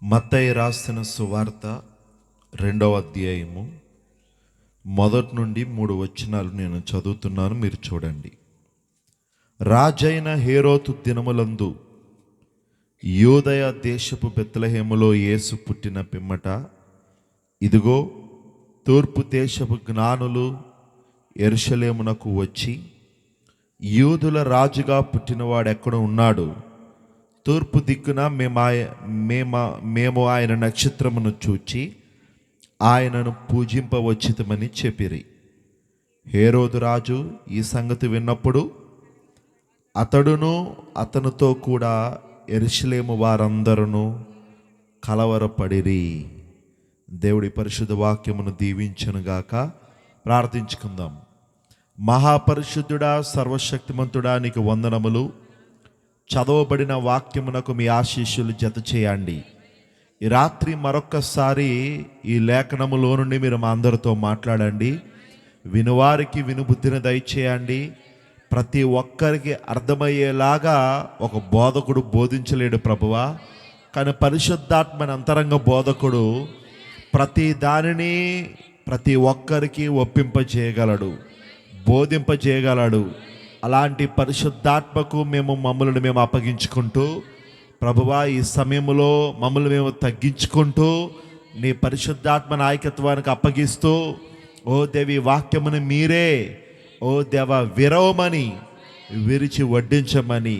మత్తయి రాసిన సువార్త 2వ అధ్యాయము 1 నుండి 3 వచనాలు నేను చదువుతున్నాను, మీరు చూడండి. రాజైన హేరోదు దినములందు యూదయ దేశపు బెత్లెహేములో యేసు పుట్టిన పిమ్మట, ఇదిగో తూర్పు దేశపు జ్ఞానులు యెరూషలేమునకు వచ్చి, యూదుల రాజుగా పుట్టినవాడు ఎక్కడ ఉన్నాడు? తూర్పు దిక్కున మేము ఆయన నక్షత్రమును చూచి ఆయనను పూజింపవచ్చితమని చెప్పిరి. హేరోదు రాజు ఈ సంగతి విన్నప్పుడు అతడును అతనితో కూడా యెరూషలేము వారందరూ కలవరపడిరి. దేవుడి పరిశుద్ధ వాక్యమును దీవించునుగాక. ప్రార్థించుకుందాం. మహాపరిశుద్ధుడా, సర్వశక్తిమంతుడా, నీకు వందనములు. చదవబడిన వాక్యమునకు మీ ఆశీస్సులు జత చేయండి. ఈ రాత్రి మరొక్కసారి ఈ లేఖనములో నుండి మీరు మా అందరితో మాట్లాడండి. వినువారికి వినుబుద్ధిని దయచేయండి. ప్రతి ఒక్కరికి అర్థమయ్యేలాగా ఒక బోధకుడు బోధించలేడు ప్రభువా, కానీ పరిశుద్ధాత్మని అంతరంగ బోధకుడు ప్రతి దానిని ప్రతి ఒక్కరికి ఒప్పింపజేయగలడు, బోధింపజేయగలడు. అలాంటి పరిశుద్ధాత్మకు మమ్మల్ని మేము అప్పగించుకుంటూ, ప్రభువా, ఈ సమయంలో మమ్మల్ని మేము తగ్గించుకుంటూ నీ పరిశుద్ధాత్మ నాయకత్వానికి అప్పగిస్తూ, ఓ దేవి వాక్యమును మీరే ఓ దేవ విరవమని, విరిచి వడ్డించమని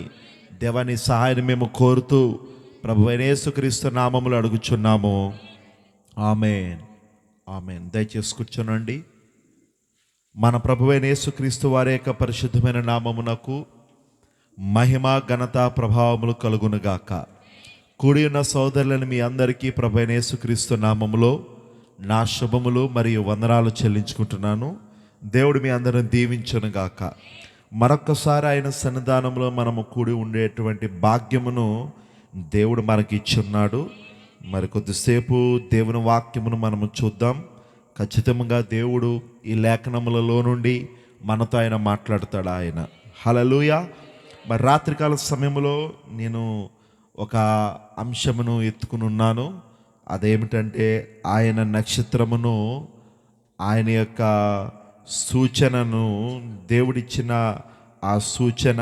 దేవాని సహాయాన్ని మేము కోరుతూ ప్రభువైన యేసుక్రీస్తు నామములో అడుగుచున్నాము. ఆమేన్, ఆమేన్. దయచేసి కూర్చోనండి. మన ప్రభువైన యేసుక్రీస్తు వారి యొక్క పరిశుద్ధమైన నామమునకు మహిమ, ఘనత, ప్రభావములు కలుగునుగాక. కూడి ఉన్న సోదరులను మీ అందరికీ ప్రభువైన యేసుక్రీస్తు నామములో నా శుభములు మరియు వందనాలు చెల్లించుకుంటున్నాను. దేవుడు మీ అందరిని దీవించునుగాక. మరొక్కసారి ఆయన సన్నిధానంలో మనము కూడి ఉండేటువంటి భాగ్యమును దేవుడు మనకి ఇచ్చున్నాడు. మరి కొద్దిసేపు దేవుని వాక్యమును మనము చూద్దాం. ఖచ్చితంగా దేవుడు ఈ లేఖనములలో నుండి మనతో ఆయన మాట్లాడతాడు. ఆయన హల్లెలూయా. మరి రాత్రికాల సమయంలో నేను ఒక అంశమును ఎత్తుకుని ఉన్నాను. అదేమిటంటే ఆయన నక్షత్రమును, ఆయన యొక్క సూచనను, దేవుడిచ్చిన ఆ సూచన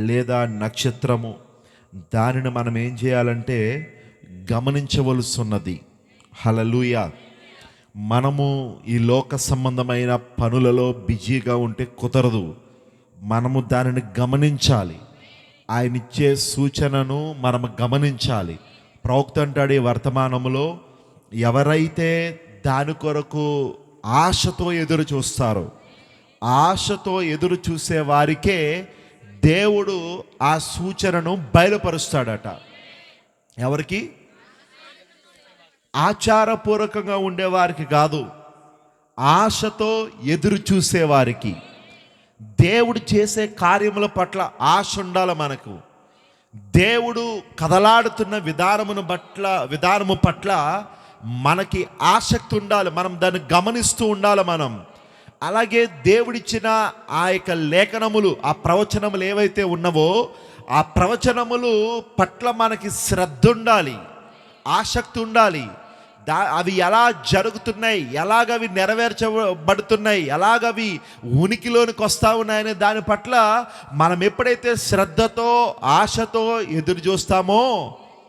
లేదా నక్షత్రము, దానిని మనం ఏం చేయాలంటే గమనించవలసి ఉన్నది. హల్లెలూయా. మనము ఈ లోక సంబంధమైన పనులలో బిజీగా ఉంటే కుదరదు. మనము దానిని గమనించాలి. ఆయన ఇచ్చే సూచనను మనము గమనించాలి. ప్రవక్త అంటాడు ఈ వర్తమానములో, ఎవరైతే దాని కొరకు ఆశతో ఎదురు చూస్తారో, ఆశతో ఎదురు చూసే వారికే దేవుడు ఆ సూచనను బయలుపరుస్తాడట. ఎవరికి? ఆచారపూర్వకంగా ఉండేవారికి కాదు, ఆశతో ఎదురు చూసేవారికి. దేవుడు చేసే కార్యముల పట్ల ఆశ ఉండాలి మనకు. దేవుడు కదలాడుతున్న విధానము పట్ల మనకి ఆసక్తి ఉండాలి. మనం దాన్ని గమనిస్తూ ఉండాలి మనం. అలాగే దేవుడిచ్చిన ఆ యొక్క లేఖనములు, ఆ ప్రవచనములు ఏవైతే ఉన్నవో, ఆ ప్రవచనములు పట్ల మనకి శ్రద్ధ ఉండాలి, ఆసక్తి ఉండాలి. అవి ఎలా జరుగుతున్నాయి, ఎలాగవి నెరవేర్చబడుతున్నాయి, ఎలాగవి ఉనికిలోనికి వస్తూ ఉన్నాయనే దాని పట్ల మనం ఎప్పుడైతే శ్రద్ధతో ఆశతో ఎదురు చూస్తామో,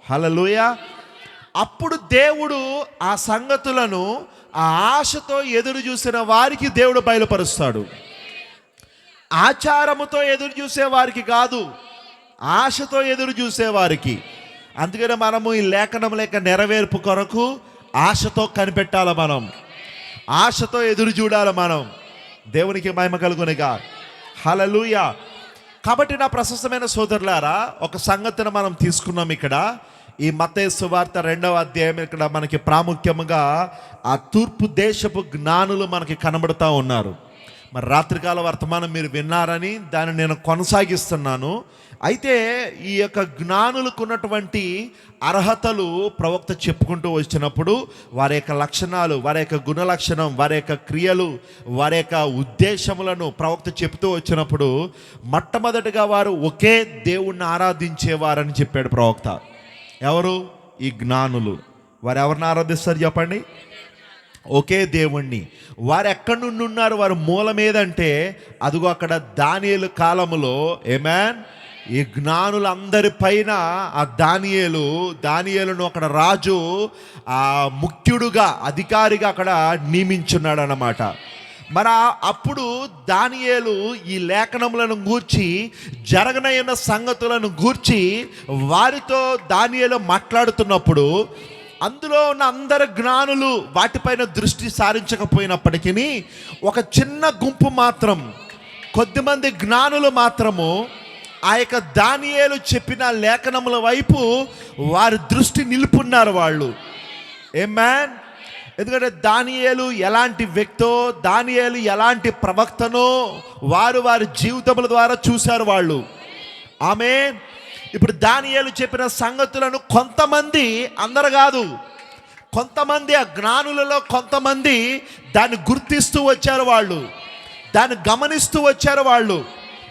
హల్లెలూయా, అప్పుడు దేవుడు ఆ సంగతులను ఆ ఆశతో ఎదురు చూసిన వారికి దేవుడు బయలుపరుస్తాడు. ఆచారముతో ఎదురు చూసే వారికి కాదు, ఆశతో ఎదురు చూసేవారికి. అందుకనే మనము ఈ లేఖనం లేక నెరవేర్పు కొరకు ఆశతో కనిపెట్టాలి, మనం ఆశతో ఎదురు చూడాలి మనం. దేవునికి మహిమ కలుగునుగా. హల్లెలూయా. కాబట్టి నా ప్రశస్తమైన సోదరులారా, ఒక సంగతిని మనం తీసుకున్నాం ఇక్కడ. ఈ మత్తయి సువార్త 2వ అధ్యాయం ఇక్కడ మనకి ప్రాముఖ్యంగా ఆ తూర్పు దేశపు జ్ఞానులు మనకి కనబడుతూ ఉన్నారు. మరి రాత్రికాల వర్తమానం మీరు విన్నారని దాన్ని నేను కొనసాగిస్తున్నాను. అయితే ఈ యొక్క జ్ఞానులకు ఉన్నటువంటి అర్హతలు ప్రవక్త చెప్పుకుంటూ వచ్చినప్పుడు, వారి యొక్క లక్షణాలు, వారి యొక్క గుణ లక్షణం, వారి యొక్క క్రియలు, వారి యొక్క ఉద్దేశములను ప్రవక్త చెప్తూ వచ్చినప్పుడు, మొట్టమొదటిగా వారు ఒకే దేవుణ్ణి ఆరాధించేవారని చెప్పాడు ప్రవక్త. ఎవరు? ఈ జ్ఞానులు. వారు ఎవరిని ఆరాధిస్తారు చెప్పండి? ఒకే దేవుణ్ణి. వారు ఎక్కడి నుండి ఉన్నారు? వారి మూలం ఏదంటే అదిగో అక్కడ దానియేలు కాలములో, ఆమేన్, ఈ జ్ఞానులందరి పైన ఆ దానియేలును అక్కడ రాజు ముఖ్యుడుగా, అధికారిగా అక్కడ నియమించున్నాడు అన్నమాట. మరి అప్పుడు దానియేలు ఈ లేఖనములను గూర్చి, జరగనయ్యున్న సంగతులను గూర్చి వారితో దానియేలు మాట్లాడుతున్నప్పుడు అందులో ఉన్న అందరు జ్ఞానులు వాటిపైన దృష్టి సారించకపోయినప్పటికీ ఒక చిన్న గుంపు మాత్రం, కొద్దిమంది జ్ఞానులు మాత్రము ఆ యొక్క దానియేలు చెప్పిన లేఖనముల వైపు వారి దృష్టి నిలుపున్నారు వాళ్ళు. ఆమేన్. ఎందుకంటే దానియేలు ఎలాంటి వ్యక్తో, దానియేలు ఎలాంటి ప్రవక్తనో వారి జీవితముల ద్వారా చూశారు వాళ్ళు. ఆమేన్. ఇప్పుడు దానియేలు చెప్పిన సంగతులను కొంతమంది, అందరు కాదు, కొంతమంది, ఆ జ్ఞానులలో కొంతమంది దాన్ని గుర్తిస్తూ వచ్చారు, వాళ్ళు దాన్ని గమనిస్తూ వచ్చారు. వాళ్ళు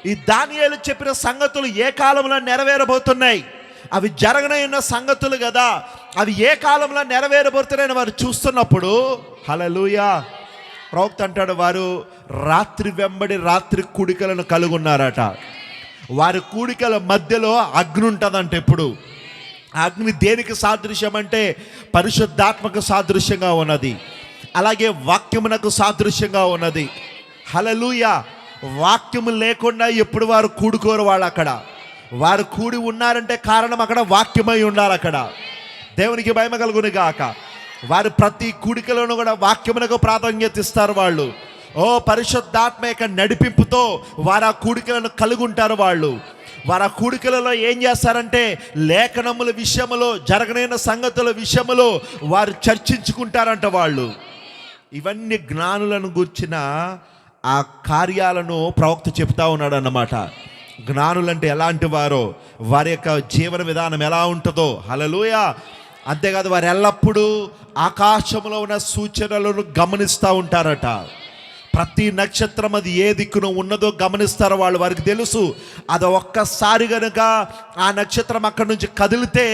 ఈ దానియేలు చెప్పిన సంగతులు ఏ కాలంలో నెరవేరబోతున్నాయి, అవి జరగనైన సంగతులు కదా, అవి ఏ కాలంలో నెరవేరబోతున్నాయని వారు చూస్తున్నప్పుడు, హల్లెలూయా, ప్రవక్త అంటాడు, వారు రాత్రి వెంబడి రాత్రి కూడికలను కలుగున్నారట. వారి కూడికల మధ్యలో అగ్ని ఉంటుందంట. ఎప్పుడు అగ్ని దేనికి సాదృశ్యం అంటే పరిశుద్ధాత్మకు సాదృశ్యంగా ఉన్నది, అలాగే వాక్యమునకు సాదృశ్యంగా ఉన్నది. హల్లెలూయా. వాక్యము లేకుండా ఎప్పుడు వారు కూడుకోరు. వాళ్ళు అక్కడ వారు కూడి ఉన్నారంటే కారణం అక్కడ వాక్యమై ఉండాలి. అక్కడ దేవునికి మహిమ కలుగును గాక. వారు ప్రతి కూడికలోనూ కూడా వాక్యమునకు ప్రాధాన్యత ఇస్తారు వాళ్ళు. పరిశుద్ధాత్మ యొక్క నడిపింపుతో వారు ఆ కూడికలను కలిగి ఉంటారు. వారు ఆ కూడికలలో ఏం చేస్తారంటే లేఖనముల విషయములో, జరగనైన సంగతుల విషయములో వారు చర్చించుకుంటారంట వాళ్ళు. ఇవన్నీ జ్ఞానులను గూర్చిన ఆ కార్యాలను ప్రవక్త చెప్తా ఉన్నాడు అన్నమాట. జ్ఞానులంటే ఎలాంటి వారో, వారి యొక్క జీవన విధానం ఎలా ఉంటుందో. హల్లెలూయా. అంతేకాదు, వారు ఎల్లప్పుడూ ఆకాశంలో ఉన్న సూచనలను గమనిస్తూ ఉంటారట. ప్రతి నక్షత్రం అది ఏ దిక్కున ఉన్నదో గమనిస్తారు వాళ్ళు. వారికి తెలుసు అది ఒక్కసారి కనుక ఆ నక్షత్రం అక్కడి నుంచి కదిలితే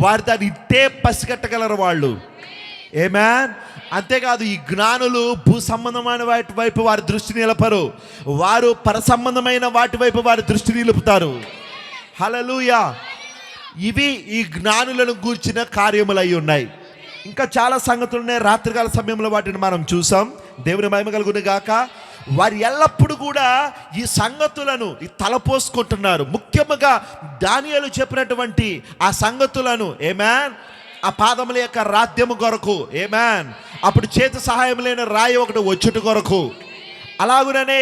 వారు దాన్ని ఇట్టే పసిగట్టగలరు వాళ్ళు. ఆమేన్. అంతేకాదు, ఈ జ్ఞానులు భూ సంబంధమైన వాటి వైపు వారి దృష్టి నిలపరు, వారు పర సంబంధమైన వాటి వైపు వారి దృష్టి నిలుపుతారు. హల్లెలూయా. ఇవి ఈ జ్ఞానులను గూర్చిన కార్యములు అయి ఉన్నాయి. ఇంకా చాలా సంగతులు ఉన్నాయి. రాత్రికాల సమయంలో వాటిని మనం చూసాం. దేవుని మహిమ కలుగును గాక. వారు ఎల్లప్పుడూ కూడా ఈ సంగతులను తలపోసుకుంటున్నారు. ముఖ్యంగా దానియేలు చెప్పినటువంటి ఆ సంగతులను, ఆమేన్, ఆ పాదముల యొక్క రాధ్యము కొరకు, ఆమేన్, అప్పుడు చేతి సహాయం లేని రాయి ఒకటి వచ్చుట కొరకు, అలాగుననే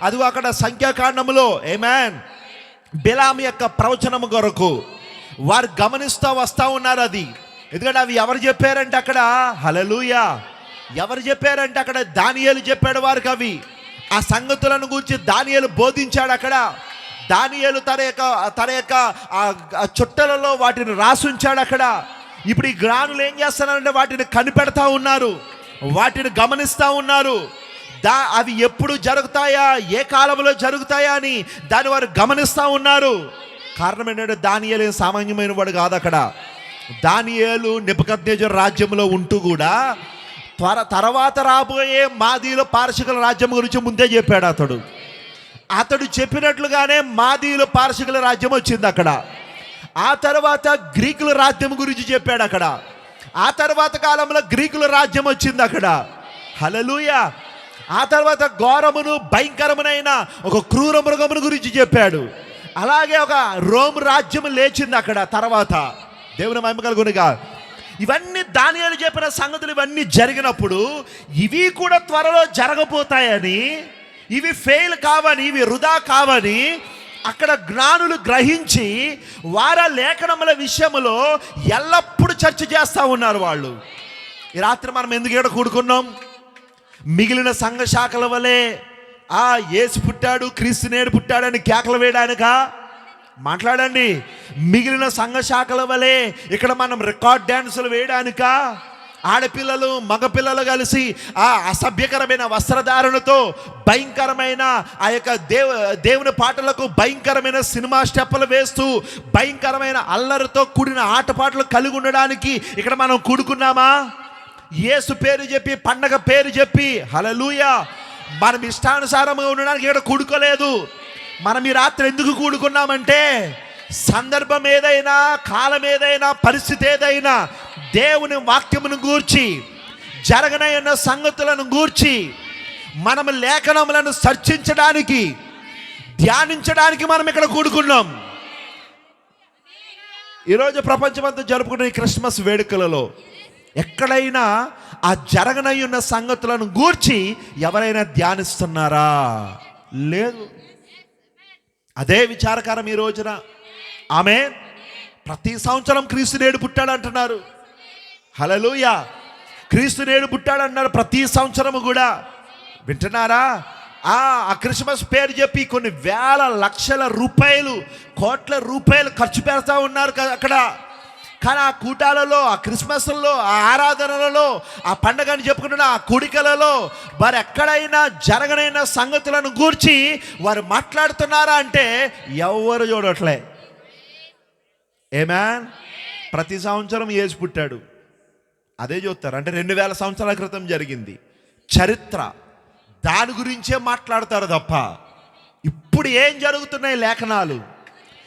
అదిగో అక్కడ సంఖ్యాకాండములో, ఆమేన్, బిలాము యొక్క ప్రవచనము కొరకు వారు గమనిస్తూ వస్తూ ఉన్నారు. అది ఎందుకంటే అవి ఎవరు చెప్పారంటే అక్కడ, హల్లెలూయా, ఎవరు చెప్పారంటే అక్కడ దానియేలు చెప్పాడు వారికి. అవి ఆ సంగతులను గురించి దానియేలు బోధించాడు. అక్కడ దానియేలు తన యొక్క చుట్టలలో వాటిని రాసుంచాడు. అక్కడ ఇప్పుడు ఈ జ్ఞానులు ఏం చేస్తున్నారంటే వాటిని కనిపెడతా ఉన్నారు, వాటిని గమనిస్తూ ఉన్నారు. అవి ఎప్పుడు జరుగుతాయా, ఏ కాలంలో జరుగుతాయా అని దాన్ని వారు గమనిస్తూ ఉన్నారు. కారణం ఏంటంటే దానియేలు సామాన్యమైన వాడు కాదు. అక్కడ దానియేలు నెబుకద్నెజరు రాజ్యంలో ఉంటూ కూడా తర్వాత రాబోయే మాదీయుల పారసీకుల రాజ్యం గురించి ముందే చెప్పాడు. అతడు చెప్పినట్లుగానే మాదీయుల పారసీకుల రాజ్యం వచ్చింది అక్కడ. ఆ తర్వాత గ్రీకుల రాజ్యం గురించి చెప్పాడు అక్కడ. ఆ తర్వాత కాలంలో గ్రీకుల రాజ్యం వచ్చింది అక్కడ. హల్లెలూయా. ఆ తర్వాత ఘోరమును భయంకరమునైన ఒక క్రూర మృగమును గురించి చెప్పాడు. అలాగే ఒక రోమ్ రాజ్యం లేచింది అక్కడ తర్వాత. దేవుని మహిమ కలుగునుగా. ఇవన్నీ దానియేలు చెప్పిన సంగతులు ఇవన్నీ జరిగినప్పుడు ఇవి కూడా త్వరలో జరగబోతాయని, ఇవి ఫెయిల్ కావని, ఇవి వృధా కావని అక్కడ జ్ఞానులు గ్రహించి వారి లేఖనముల విషయములో ఎల్లప్పుడూ చర్చ చేస్తూ ఉన్నారు వాళ్ళు. ఈ రాత్రి మనం ఎందుకు ఇక్కడ కూడుకున్నాం? మిగిలిన సంఘ శాఖల వలె యేసు పుట్టాడు, క్రీస్తు నేడు పుట్టాడని కేకలు వేయడానికా? మాట్లాడండి. మిగిలిన సంఘ శాఖల వలె ఇక్కడ మనం రికార్డ్ డ్యాన్సులు వేయడానికా? ఆడపిల్లలు మగపిల్లలు కలిసి ఆ అసభ్యకరమైన వస్త్రధారణతో భయంకరమైన ఆ యొక్క దేవుని పాటలకు భయంకరమైన సినిమా స్టెప్పులు వేస్తూ భయంకరమైన అల్లరితో కూడిన ఆటపాటలు కలిగి ఉండడానికి ఇక్కడ మనం కూడుకున్నామా? యేసు పేరు చెప్పి, పండగ పేరు చెప్పి, హల్లెలూయా, మనం ఇష్టానుసారంగా ఉండడానికి ఇక్కడ కూడుకోలేదు. మనం ఈ రాత్రి ఎందుకు కూడుకున్నామంటే సందర్భం ఏదైనా, కాలం ఏదైనా, పరిస్థితి ఏదైనా దేవుని వాక్యమును గూర్చి, జరగనైన సంగతులను గూర్చి మనం లేఖనములను చర్చించడానికి, ధ్యానించడానికి మనం ఇక్కడ కూడుకున్నాం. ఈరోజు ప్రపంచమంతా జరుపుకునే ఈ క్రిస్మస్ వేడుకలలో ఎక్కడైనా ఆ జరగనై ఉన్న సంగతులను గూర్చి ఎవరైనా ధ్యానిస్తున్నారా? లేదు. అదే విచారకరం ఈ రోజున. ఆమె ప్రతి సంవత్సరం క్రీస్తు నేడు పుట్టాడు అంటున్నారు. హల్లెలూయా, క్రీస్తు నేడు పుట్టాడు అన్నారు ప్రతి సంవత్సరము కూడా. వింటున్నారా? ఆ క్రిస్మస్ పేరు చెప్పి కొన్ని వేల లక్షల రూపాయలు, కోట్ల రూపాయలు ఖర్చు పెడతా ఉన్నారు అక్కడ. కానీ ఆ కూటాలలో, ఆ క్రిస్మస్లలో, ఆ ఆరాధనలలో, ఆ పండగని చెప్పుకుంటున్న ఆ కూడికలలో వారు ఎక్కడైనా జరగనైన సంగతులను గూర్చి వారు మాట్లాడుతున్నారా అంటే ఎవరు చూడట్లే. ఆమేన్. ప్రతి సంవత్సరం యేసు పుట్టాడు, అదే చూస్తారు. అంటే 2000 సంవత్సరాల క్రితం జరిగింది చరిత్ర, దాని గురించే మాట్లాడతారు తప్ప ఇప్పుడు ఏం జరుగుతున్నాయి లేఖనాలు,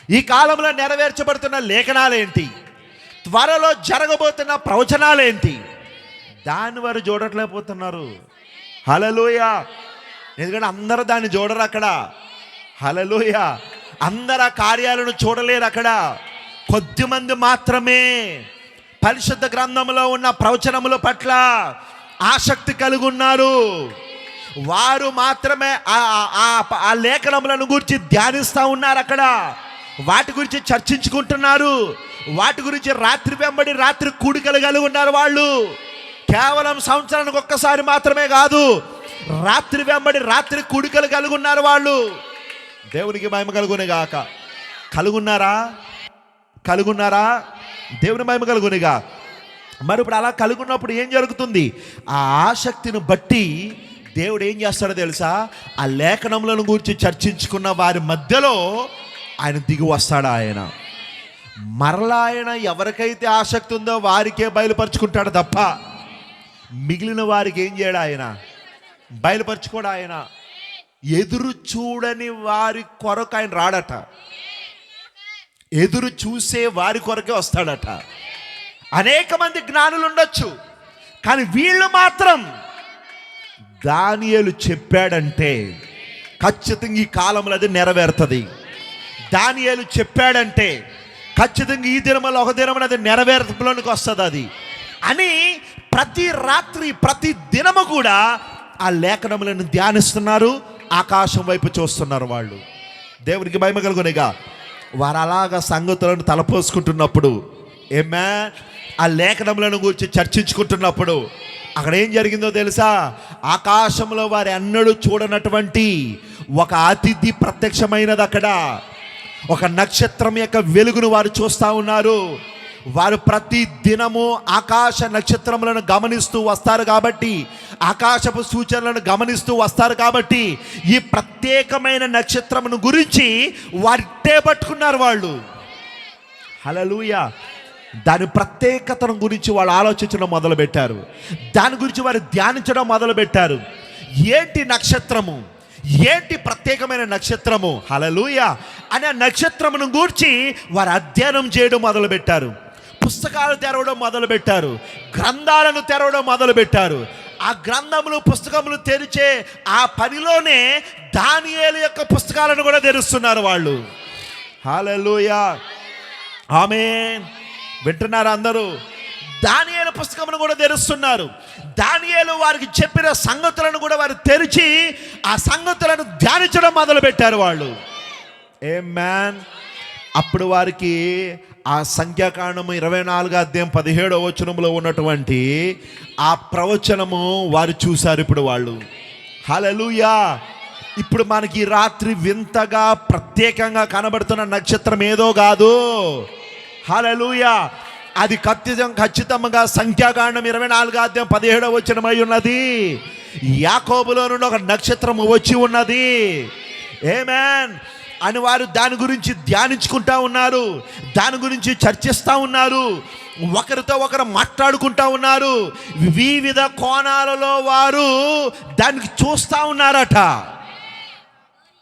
ఈ కాలంలో నెరవేర్చబడుతున్న లేఖనాలు ఏంటి, త్వరలో జరగబోతున్న ప్రవచనాలు ఏంటి, దాన్ని వారు చూడట్లేకపోతున్నారు. హల్లెలూయా. ఎందుకంటే అందరూ దాన్ని చూడరు అక్కడ. హల్లెలూయా. అందరు ఆ కార్యాలను చూడలేరు అక్కడ. కొద్దిమంది మాత్రమే పరిశుద్ధ గ్రంథంలో ఉన్న ప్రవచనముల పట్ల ఆసక్తి కలిగి ఉన్నారు. వారు మాత్రమే ఆ లేఖనములను గురించి ధ్యానిస్తూ ఉన్నారు అక్కడ. వాటి గురించి చర్చించుకుంటున్నారు. వాటి గురించి రాత్రి వెంబడి రాత్రి కూడికలు కలిగి ఉన్నారు వాళ్ళు. కేవలం సంవత్సరానికి ఒక్కసారి మాత్రమే కాదు, రాత్రి వెంబడి రాత్రి కూడికలు కలిగి ఉన్నారు వాళ్ళు. దేవునికి మహిమ కలుగునే గాక. కలుగున్నారా? కలుగున్నారా? దేవుని మహిమ కలుగునిగా. మరి ఇప్పుడు అలా కలుగున్నప్పుడు ఏం జరుగుతుంది? ఆ ఆసక్తిని బట్టి దేవుడు ఏం చేస్తాడో తెలుసా? ఆ లేఖనములను గురించి చర్చించుకున్న వారి మధ్యలో ఆయన దిగి వస్తాడు. ఆయన మరలా ఆయన ఎవరికైతే ఆసక్తి ఉందో వారికే బయలుపరుచుకుంటాడు తప్ప మిగిలిన వారికి ఏం చేయడు ఆయన, బయలుపరుచుకోడు ఆయన. ఎదురు చూడని వారి కొరకు ఆయన రాడట, ఎదురు చూసే వారి కొరకే వస్తాడట. అనేక మంది జ్ఞానులు ఉండొచ్చు, కానీ వీళ్ళు మాత్రం దానియేలు చెప్పాడంటే ఖచ్చితంగా ఈ కాలంలో అది నెరవేరుతుంది. దానియేలు చెప్పాడంటే ఖచ్చితంగా ఈ దినములో ఒక దినమున అది నెరవేర్పులోనికి వస్తుంది అది అని ప్రతి రాత్రి ప్రతి దినము కూడా ఆ లేఖనములను ధ్యానిస్తున్నారు, ఆకాశం వైపు చూస్తున్నారు వాళ్ళు. దేవునికి మహిమ కలుగునిగా. వారు అలాగా సంగతులను తలపోసుకుంటున్నప్పుడు, ఆ లేఖనములను గురించి చర్చించుకుంటున్నప్పుడు అక్కడ ఏం జరిగిందో తెలుసా? ఆకాశంలో వారి అన్నడు చూడనటువంటి ఒక అతిథి ప్రత్యక్షమైనది. అక్కడ ఒక నక్షత్రం యొక్క వెలుగును వారు చూస్తూ ఉన్నారు. వారు ప్రతి దినము ఆకాశ నక్షత్రములను గమనిస్తూ వస్తారు కాబట్టి, ఆకాశపు సూచనలను గమనిస్తూ వస్తారు కాబట్టి ఈ ప్రత్యేకమైన నక్షత్రమును గురించి వారిట్టే పట్టుకున్నారు వాళ్ళు. హల్లెలూయా. దాని ప్రత్యేకతను గురించి వాళ్ళు ఆలోచించడం మొదలుపెట్టారు. దాని గురించి వారు ధ్యానించడం మొదలుపెట్టారు. ఏంటి నక్షత్రము, ఏంటి ప్రత్యేకమైన నక్షత్రము, హల్లెలూయా అనే నక్షత్రమును గూర్చి వారు అధ్యయనం చేయడం మొదలుపెట్టారు. పుస్తకాలు తెరవడం మొదలుపెట్టారు, గ్రంథాలను తెరవడం మొదలుపెట్టారు. ఆ గ్రంథములు పుస్తకములు తెరిచే ఆ పనిలోనే దానియేలు యొక్క పుస్తకాలను కూడా తెరుస్తున్నారు వాళ్ళు. హల్లెలూయా. ఆమేన్. వింటున్నారా అందరూ? దానియేలు పుస్తకమును కూడా తెరుస్తున్నారు. దానియేలు వారికి చెప్పిన సంగతులను కూడా వారు తెరిచి ఆ సంగతులను ధ్యానించడం మొదలుపెట్టారు వాళ్ళు. ఆమేన్. అప్పుడు వారికి ఆ సంఖ్యాకాండము 24:17 ఉన్నటువంటి ఆ ప్రవచనము వారు చూశారు. ఇప్పుడు వాళ్ళు హల్లెలూయా. ఇప్పుడు మనకి రాత్రి వింతగా ప్రత్యేకంగా కనబడుతున్న నక్షత్రం ఏదో కాదు. హల్లెలూయా. అది ఖచ్చితంగా సంఖ్యాకాండం 24:17 ఉన్నది. యాకోబులో నుండి ఒక నక్షత్రము వచ్చి ఉన్నది. ఆమేన్ అని వారు దాని గురించి ధ్యానించుకుంటా ఉన్నారు, దాని గురించి చర్చిస్తూ ఉన్నారు, ఒకరితో ఒకరు మాట్లాడుకుంటా ఉన్నారు. వివిధ కోణాలలో వారు దానికి చూస్తూ ఉన్నారట.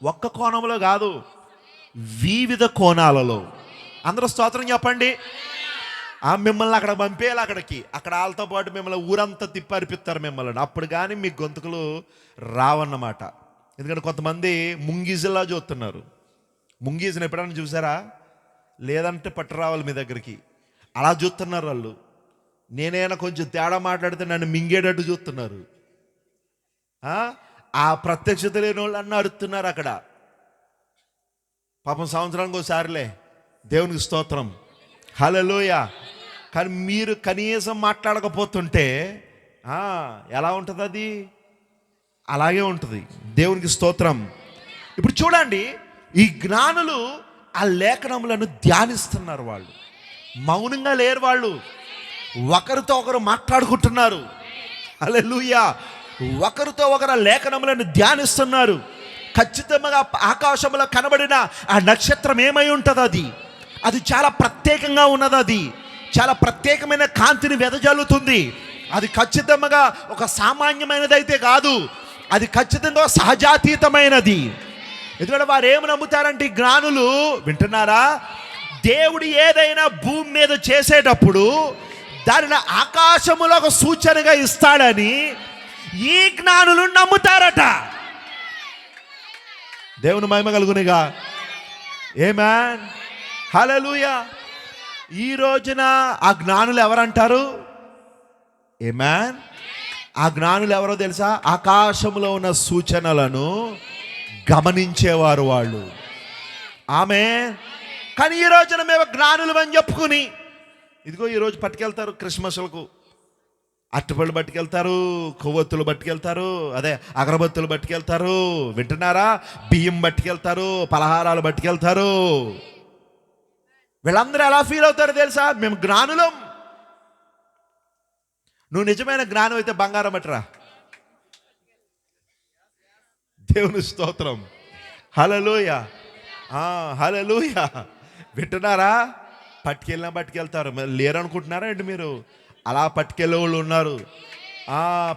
ఒక్క కోణంలో కాదు, వివిధ కోణాలలో. అందరూ స్తోత్రం చెప్పండి. మిమ్మల్ని అక్కడ పంపేయాలి, అక్కడ వాళ్ళతో పాటు మిమ్మల్ని ఊరంతా తిప్పరిపిస్తారు మిమ్మల్ని. అప్పుడు కానీ మీ గొంతుకులు రావన్నమాట. ఎందుకంటే కొంతమంది ముంగీజులా చూస్తున్నారు. ముంగీజుని ఎప్పుడైనా చూసారా? లేదంటే పట్టు రావాలి మీ దగ్గరికి. అలా చూస్తున్నారు వాళ్ళు. నేనైనా కొంచెం తేడా మాట్లాడితే నన్ను మింగేటట్టు చూస్తున్నారు. ఆ ప్రత్యక్షత లేని వాళ్ళు అన్న అడుగుతున్నారు అక్కడ. పాపం సంవత్సరానికి ఒకసారిలే, దేవునికి స్తోత్రం, హల్లెలూయా. కానీ మీరు కనీసం మాట్లాడకపోతుంటే ఎలా ఉంటుంది? అది అలాగే ఉంటుంది. దేవునికి స్తోత్రం. ఇప్పుడు చూడండి, ఈ జ్ఞానులు ఆ లేఖనములను ధ్యానిస్తున్నారు. వాళ్ళు మౌనంగా లేరు, వాళ్ళు ఒకరితో ఒకరు మాట్లాడుకుంటున్నారు. హల్లెలూయా. ఒకరితో ఒకరు లేఖనములను ధ్యానిస్తున్నారు. ఖచ్చితంగా ఆకాశంలో కనబడిన ఆ నక్షత్రం ఏమై ఉంటుంది? అది చాలా ప్రత్యేకంగా ఉన్నది. అది చాలా ప్రత్యేకమైన కాంతిని వెదజల్లుతుంది. అది ఖచ్చితంగా ఒక సామాన్యమైనది అయితే కాదు, అది ఖచ్చితంగా సహజాతీతమైనది. ఎందుకంటే వారు ఏమి నమ్ముతారంటే, జ్ఞానులు వింటున్నారా, దేవుడు ఏదైనా భూమి మీద చేసేటప్పుడు దానిని ఆకాశములో ఒక సూచనగా ఇస్తాడని ఈ జ్ఞానులు నమ్ముతారట. దేవుని మహిమ కలుగునిగా. ఆమేన్, హల్లెలూయా. ఈ రోజున ఆ జ్ఞానులు ఎవరంటారు? ఆమేన్. ఆ జ్ఞానులు ఎవరో తెలుసా? ఆకాశంలో ఉన్న సూచనలను గమనించేవారు వాళ్ళు. ఆమేన్. కానీ ఈ రోజున మేము జ్ఞానులు అని చెప్పుకుని, ఇదిగో ఈరోజు పట్టుకెళ్తారు క్రిస్మస్లకు, అట్టుపళ్ళు పట్టుకెళ్తారు, కొవ్వొత్తులు పట్టుకెళ్తారు, అదే అగరబత్తులు పట్టుకెళ్తారు, వింటున్నారా, బియ్యం పట్టుకెళ్తారు, పలహారాలు పట్టుకెళ్తారు. వీళ్ళందరూ ఎలా ఫీల్ అవుతారు తెలుసా? మేము జ్ఞానులం. నువ్వు నిజమైన జ్ఞానం అయితే బంగారం పట్టురా. దేవుని స్తోత్రం, హల్లెలూయా, హల్లెలూయా. వింటున్నారా? పట్టుకెళ్తారు. లేరు అనుకుంటున్నారా ఏంటి మీరు? అలా పట్టుకెళ్ళే వాళ్ళు ఉన్నారు.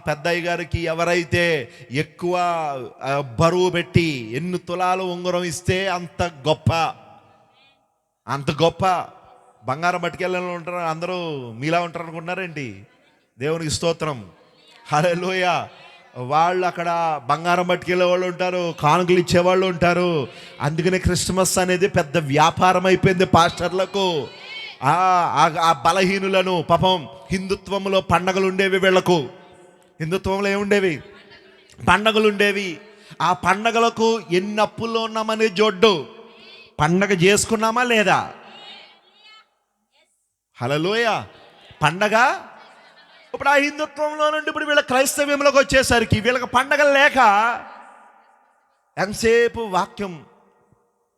పెద్దయ్య గారికి ఎవరైతే ఎక్కువ బరువు పెట్టి ఎన్ని తులాలు ఉంగరం ఇస్తే అంత గొప్ప బంగారం పట్టుకెళ్ళే ఉంటారు. అందరూ మీలా ఉంటారు అనుకుంటున్నారేంటి? దేవునికి స్తోత్రం, హల్లెలూయా. వాళ్ళు అక్కడ బంగారం పట్టుకెళ్ళే వాళ్ళు ఉంటారు, కానుకలు ఇచ్చేవాళ్ళు ఉంటారు. అందుకనే క్రిస్మస్ అనేది పెద్ద వ్యాపారం అయిపోయింది పాస్టర్లకు. ఆ బలహీనులను, పాపం హిందుత్వంలో పండగలు ఉండేవి వీళ్లకు. హిందుత్వంలో ఏముండేవి? పండగలు ఉండేవి. ఆ పండగలకు ఎన్ని అప్పుల్లో ఉన్నామనే జోడ్డు. పండగ చేసుకున్నామా లేదా? హల్లెలూయా. పండగ ఇప్పుడు ఆ హిందుత్వంలో నుండి ఇప్పుడు వీళ్ళ క్రైస్తవ్యంలోకి వచ్చేసరికి వీళ్ళకి పండగలు లేక ఎంతసేపు వాక్యం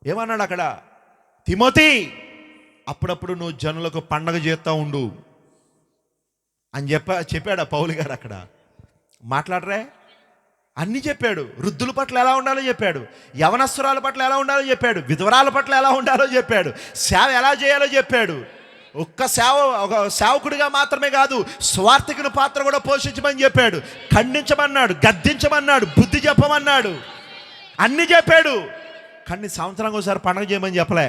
ఏమన్నాడు అక్కడ? తిమోతి, అప్పుడప్పుడు నువ్వు జనులకు పండగ చేస్తూ ఉండు అని చెప్పాడు పౌలు గారు. అక్కడ మాట్లాడరే, అన్నీ చెప్పాడు. వృద్ధుల పట్ల ఎలా ఉండాలో చెప్పాడు, యవనస్తురాల పట్ల ఎలా ఉండాలో చెప్పాడు, విధవరాల పట్ల ఎలా ఉండాలో చెప్పాడు, సేవ ఎలా చేయాలో చెప్పాడు. ఒక సేవకుడిగా మాత్రమే కాదు, స్వార్థికుని పాత్ర కూడా పోషించమని చెప్పాడు. ఖండించమన్నాడు, గద్దించమన్నాడు, బుద్ధి చెప్పమన్నాడు, అన్నీ చెప్పాడు. కానీ సంవత్సరానికి ఒకసారి పండగ చేయమని చెప్పలే.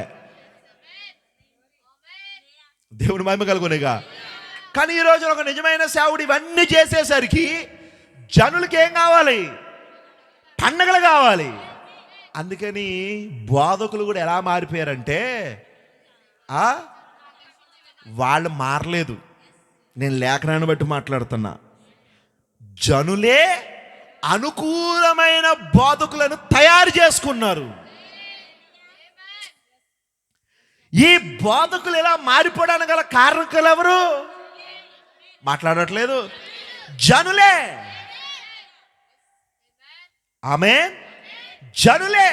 దేవుని మహిమ కలుగునిగా. కానీ ఈరోజు ఒక నిజమైన సేవకుడు ఇవన్నీ చేసేసరికి జనులకి ఏం కావాలి? పండగలు కావాలి. అందుకని బోధకులు కూడా ఎలా మారిపోయారంటే, వాళ్ళు మారలేదు. నేను లేఖనాన్ని బట్టి మాట్లాడుతున్నా. జనులే అనుకూలమైన బోధకులను తయారు చేసుకున్నారు. ఈ బోధకులు ఎలా మారిపోవడానికి గల కారణకులు ఎవరు? మాట్లాడట్లేదు. జనులే. ఆమేన్. జనులే.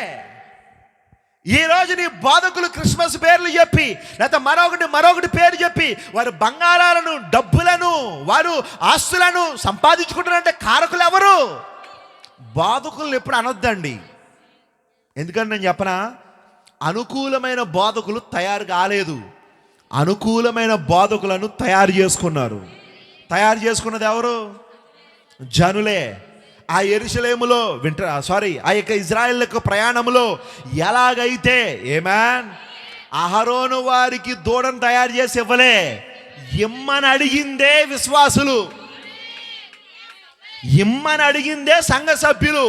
ఈ రోజు నీ బోధకులు క్రిస్మస్ పేర్లు చెప్పి, లేకపోతే మరొకటి పేరు చెప్పి వారి బంగారాలను, డబ్బులను, వారు ఆస్తులను సంపాదించుకుంటారంటే కారకులు ఎవరు? బోధకులను ఎప్పుడు అనొద్దండి. ఎందుకంటే నేను చెప్పనా, అనుకూలమైన బోధకులు తయారు కాలేదు, అనుకూలమైన బోధకులను తయారు చేసుకున్నారు. తయారు చేసుకున్నది ఎవరు? జనులే. ఆ యెరూషలేములో ఆ యొక్క ఇజ్రాయెల్ యొక్క ప్రయాణములో ఎలాగైతే అహరోను వారికి దూడను తయారు చేసి ఇవ్వలే, ఇమ్మని అడిగిందే విశ్వాసులు, ఇమ్మని అడిగిందే సంఘ సభ్యులు.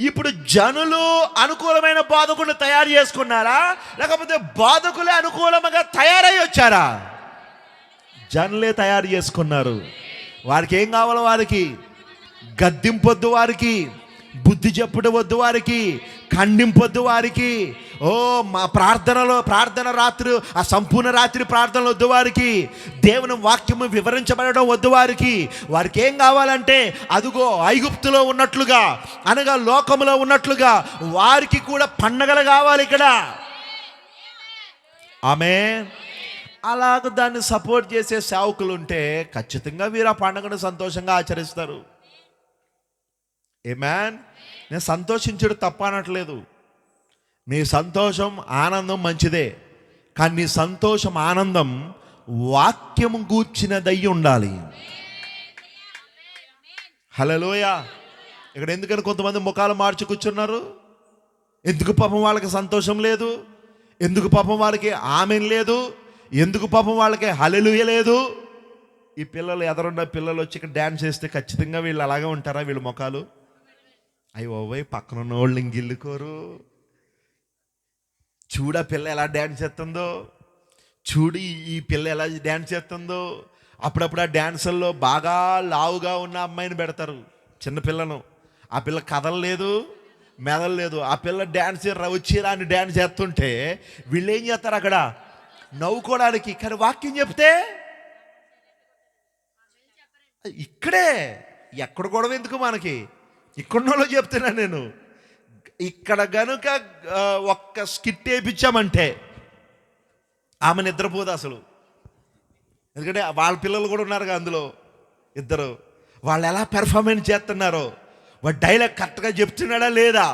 ఇప్పుడు జనులు అనుకూలమైన బోధకులు తయారు చేసుకున్నారా, లేకపోతే బోధకులే అనుకూలంగా తయారై వచ్చారా? జనులే తయారు చేసుకున్నారు. వారికి ఏం కావాలో వారికి గద్దింపొద్దు, వారికి బుద్ధి చెప్పుట వద్దు, వారికి ఖండింపొద్దు, వారికి మా ప్రార్థన రాత్రి, ఆ సంపూర్ణ రాత్రి ప్రార్థనలు వద్దు, వారికి దేవుని వాక్యము వివరించబడడం వద్దు. వారికి ఏం కావాలంటే అదుగో ఐగుప్తులో ఉన్నట్లుగా, అనగా లోకములో ఉన్నట్లుగా వారికి కూడా పండగలు కావాలి ఇక్కడ. ఆమేన్. అలాగ దాన్ని సపోర్ట్ చేసే సేవకులు ఉంటే ఖచ్చితంగా వీరు ఆ పండుగను సంతోషంగా ఆచరిస్తారు. ఆమేన్. నేను సంతోషించడం తప్ప అనట్లేదు. నీ సంతోషం, ఆనందం మంచిదే, కానీ నీ సంతోషం, ఆనందం వాక్యం గూర్చినదై ఉండాలి. హల్లెలూయా. ఇక్కడ ఎందుకని కొంతమంది ముఖాలు మార్చి కూర్చున్నారు? ఎందుకు పాపం వాళ్ళకి సంతోషం లేదు? ఎందుకు పాపం వాళ్ళకి ఆమెన్ లేదు? ఎందుకు పాపం వాళ్ళకి హల్లెలూయా లేదు? ఈ పిల్లలు ఎదరున్న పిల్లలు వచ్చి ఇక్కడ డ్యాన్స్ చేస్తే ఖచ్చితంగా వీళ్ళు అలాగే ఉంటారా? వీళ్ళ ముఖాలు అయ్యి పక్కన ఉన్న వాళ్ళు ఇంగిల్లుకోరు. చూడ పిల్ల ఎలా డ్యాన్స్ చేస్తుందో, చూడు ఈ పిల్ల ఎలా డ్యాన్స్ చేస్తుందో. అప్పుడప్పుడు ఆ డ్యాన్సుల్లో బాగా లావుగా ఉన్న అమ్మాయిని పెడతారు, చిన్నపిల్లను. ఆ పిల్ల కదలలేదు, మెదలలేదు. ఆ పిల్ల డ్యాన్స్ వచ్చిరా అని డ్యాన్స్ చేస్తుంటే వీళ్ళు ఏం చేస్తారు? అక్కడ నవ్వుకోవడానికి. కానీ వాక్యం చెప్తే ఇక్కడే, ఎక్కడ గొడవ ఎందుకు మనకి? ఇక్కడున్నలో చెప్తున్నా నేను. ఇక్కడ గనుక ఒక్క స్కిట్ వేయించామంటే ఆమె నిద్రపోదు అసలు. ఎందుకంటే వాళ్ళ పిల్లలు కూడా ఉన్నారుగా అందులో ఇద్దరు. వాళ్ళు ఎలా పెర్ఫార్మెన్స్ చేస్తున్నారో, వాడు డైలాగ్ కరెక్ట్గా చెప్తున్నాడా లేదా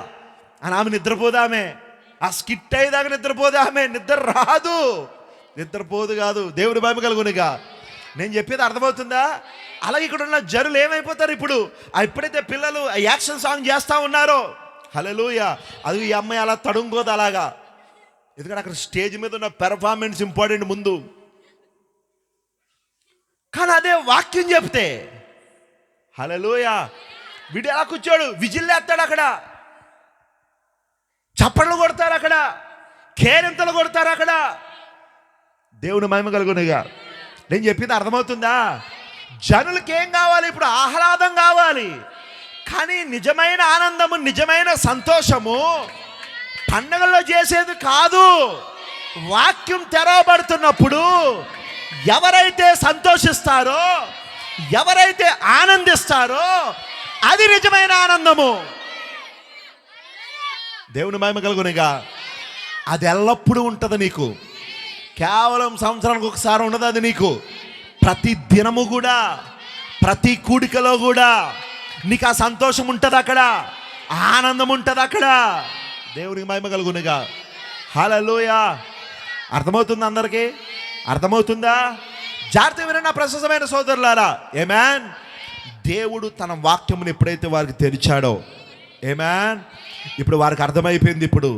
అని ఆమె నిద్రపోదు. ఆమె ఆ స్కిట్ అయ్యేదాకా నిద్రపోదు. ఆమె నిద్ర రాదు, నిద్రపోదు కాదు. దేవుడి భయం కలుగునిగా. నేను చెప్పేది అర్థమవుతుందా? అలాగే ఇక్కడ ఉన్న జనులు ఏమైపోతారు ఇప్పుడు? ఎప్పుడైతే పిల్లలు యాక్షన్ సాంగ్ చేస్తూ ఉన్నారో, హల్లెలూయా, అది ఈ అమ్మాయి అలా తడుంగోదు అలాగా. ఎందుకంటే అక్కడ స్టేజ్ మీద ఉన్న పెర్ఫార్మెన్స్ ఇంపార్టెంట్ ముందు. కానీ అదే వాక్యం చెప్తే, హల్లెలూయా, వీడు ఎలా కూర్చోడు, విజిల్లేస్తాడు, అక్కడ చప్పట్లు కొడతారు, అక్కడ కేరింతలు కొడతారు, అక్కడ దేవుని మహిమ కలుగునిగా. నేను చెప్పింది అర్థమవుతుందా? జనులకి ఏం కావాలి ఇప్పుడు? ఆహ్లాదం కావాలి. కానీ నిజమైన ఆనందము, నిజమైన సంతోషము పండగల్లో చేసేది కాదు. వాక్యం తెరవబడుతున్నప్పుడు ఎవరైతే సంతోషిస్తారో, ఎవరైతే ఆనందిస్తారో అది నిజమైన ఆనందము. దేవుని మహిమ కలుగునిగా. అది ఎల్లప్పుడూ ఉంటుంది నీకు. కేవలం సంవత్సరానికి ఒకసారి ఉండదు అది నీకు. ప్రతి దినము కూడా, ప్రతి కూడికలో కూడా నీకు ఆ సంతోషం ఉంటుంది, అక్కడ ఆనందం ఉంటుంది, అక్కడ. దేవునికి మహిమ కలుగునిగా. హల్లెలూయా. అర్థమవుతుంది అందరికీ? అర్థమవుతుందా? జాగ్రత్త వినండి నా ప్రశస్తమైన సోదరులారా. ఆమేన్. దేవుడు తన వాక్యమును ఎప్పుడైతే వారికి తెరిచాడో, ఆమేన్, ఇప్పుడు వారికి అర్థమైపోయింది. ఇప్పుడు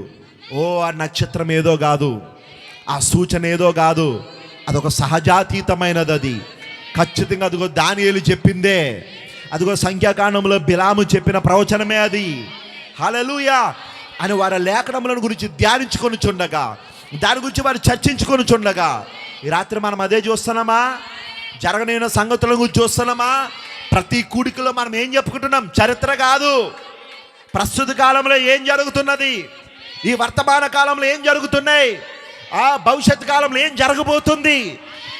ఆ నక్షత్రం ఏదో కాదు, ఆ సూచన ఏదో కాదు, అదొక సహజాతీతమైనది. అది ఖచ్చితంగా అదిగో దానియేలు చెప్పిందే, అదిగో సంఖ్యాకాండంలో బిలాము చెప్పిన ప్రవచనమే అది. హల్లెలూయా అని వారి లేఖనములను గురించి ధ్యానించుకొని చుండగా, దాని గురించి వారు చర్చించుకొని చుండగా, ఈ రాత్రి మనం అదే చూస్తున్నామా? జరగనైన సంగతుల గురించి చూస్తున్నామా? ప్రతి కూడికలో మనం ఏం చెప్పుకుంటున్నాం? చరిత్ర కాదు, ప్రస్తుత కాలంలో ఏం జరుగుతున్నది, ఈ వర్తమాన కాలంలో ఏం జరుగుతున్నాయి, ఆ భవిష్యత్ కాలంలో ఏం జరగబోతుంది,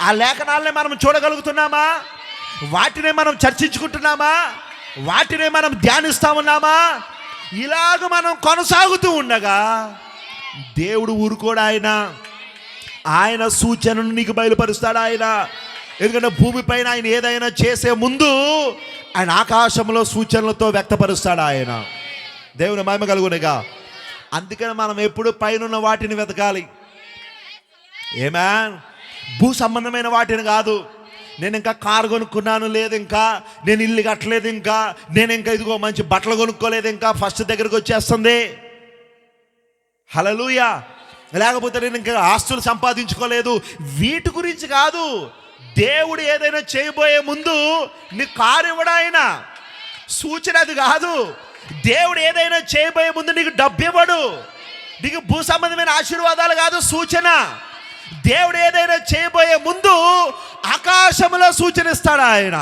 ఆ లేఖనాలనే మనం చూడగలుగుతున్నామా? వాటినే మనం చర్చించుకుంటున్నామా? వాటినే మనం ధ్యానిస్తా ఉన్నామా? ఇలాగ మనం కొనసాగుతూ ఉండగా దేవుడు ఊరుకోడు. ఆయన సూచనను నీకు బయలుపరుస్తాడు ఆయన. ఎందుకంటే భూమిపైన ఆయన ఏదైనా చేసే ముందు ఆయన ఆకాశంలో సూచనలతో వ్యక్తపరుస్తాడు ఆయన. దేవుని మహిమ కలుగునిగా. అందుకని మనం ఎప్పుడు పైన వాటిని వెతకాలి. ఏమేన్, భూ సంబంధమైన వాటిని కాదు. నేను ఇంకా కారు కొనుక్కున్నాను లేదు, ఇంకా నేను ఇల్లు కట్టలేదు, ఇంకా నేను ఇంకా ఇదిగో మంచి బట్టలు కొనుక్కోలేదు, ఇంకా ఫస్ట్ దగ్గరకు వచ్చేస్తుంది. హల్లెలూయా. లేకపోతే నేను ఇంకా ఆస్తులు సంపాదించుకోలేదు. వీటి గురించి కాదు. దేవుడు ఏదైనా చేయబోయే ముందు నీకు కారు ఇవ్వడా ఆయన, సూచన అది కాదు. దేవుడు ఏదైనా చేయబోయే ముందు నీకు డబ్బు ఇవ్వడు, నీకు భూ సంబంధమైన ఆశీర్వాదాలు కాదు, సూచన. దేవుడు ఏదైనా చేయబోయే ముందు ఆకాశంలో సూచన ఇస్తాడు ఆయన.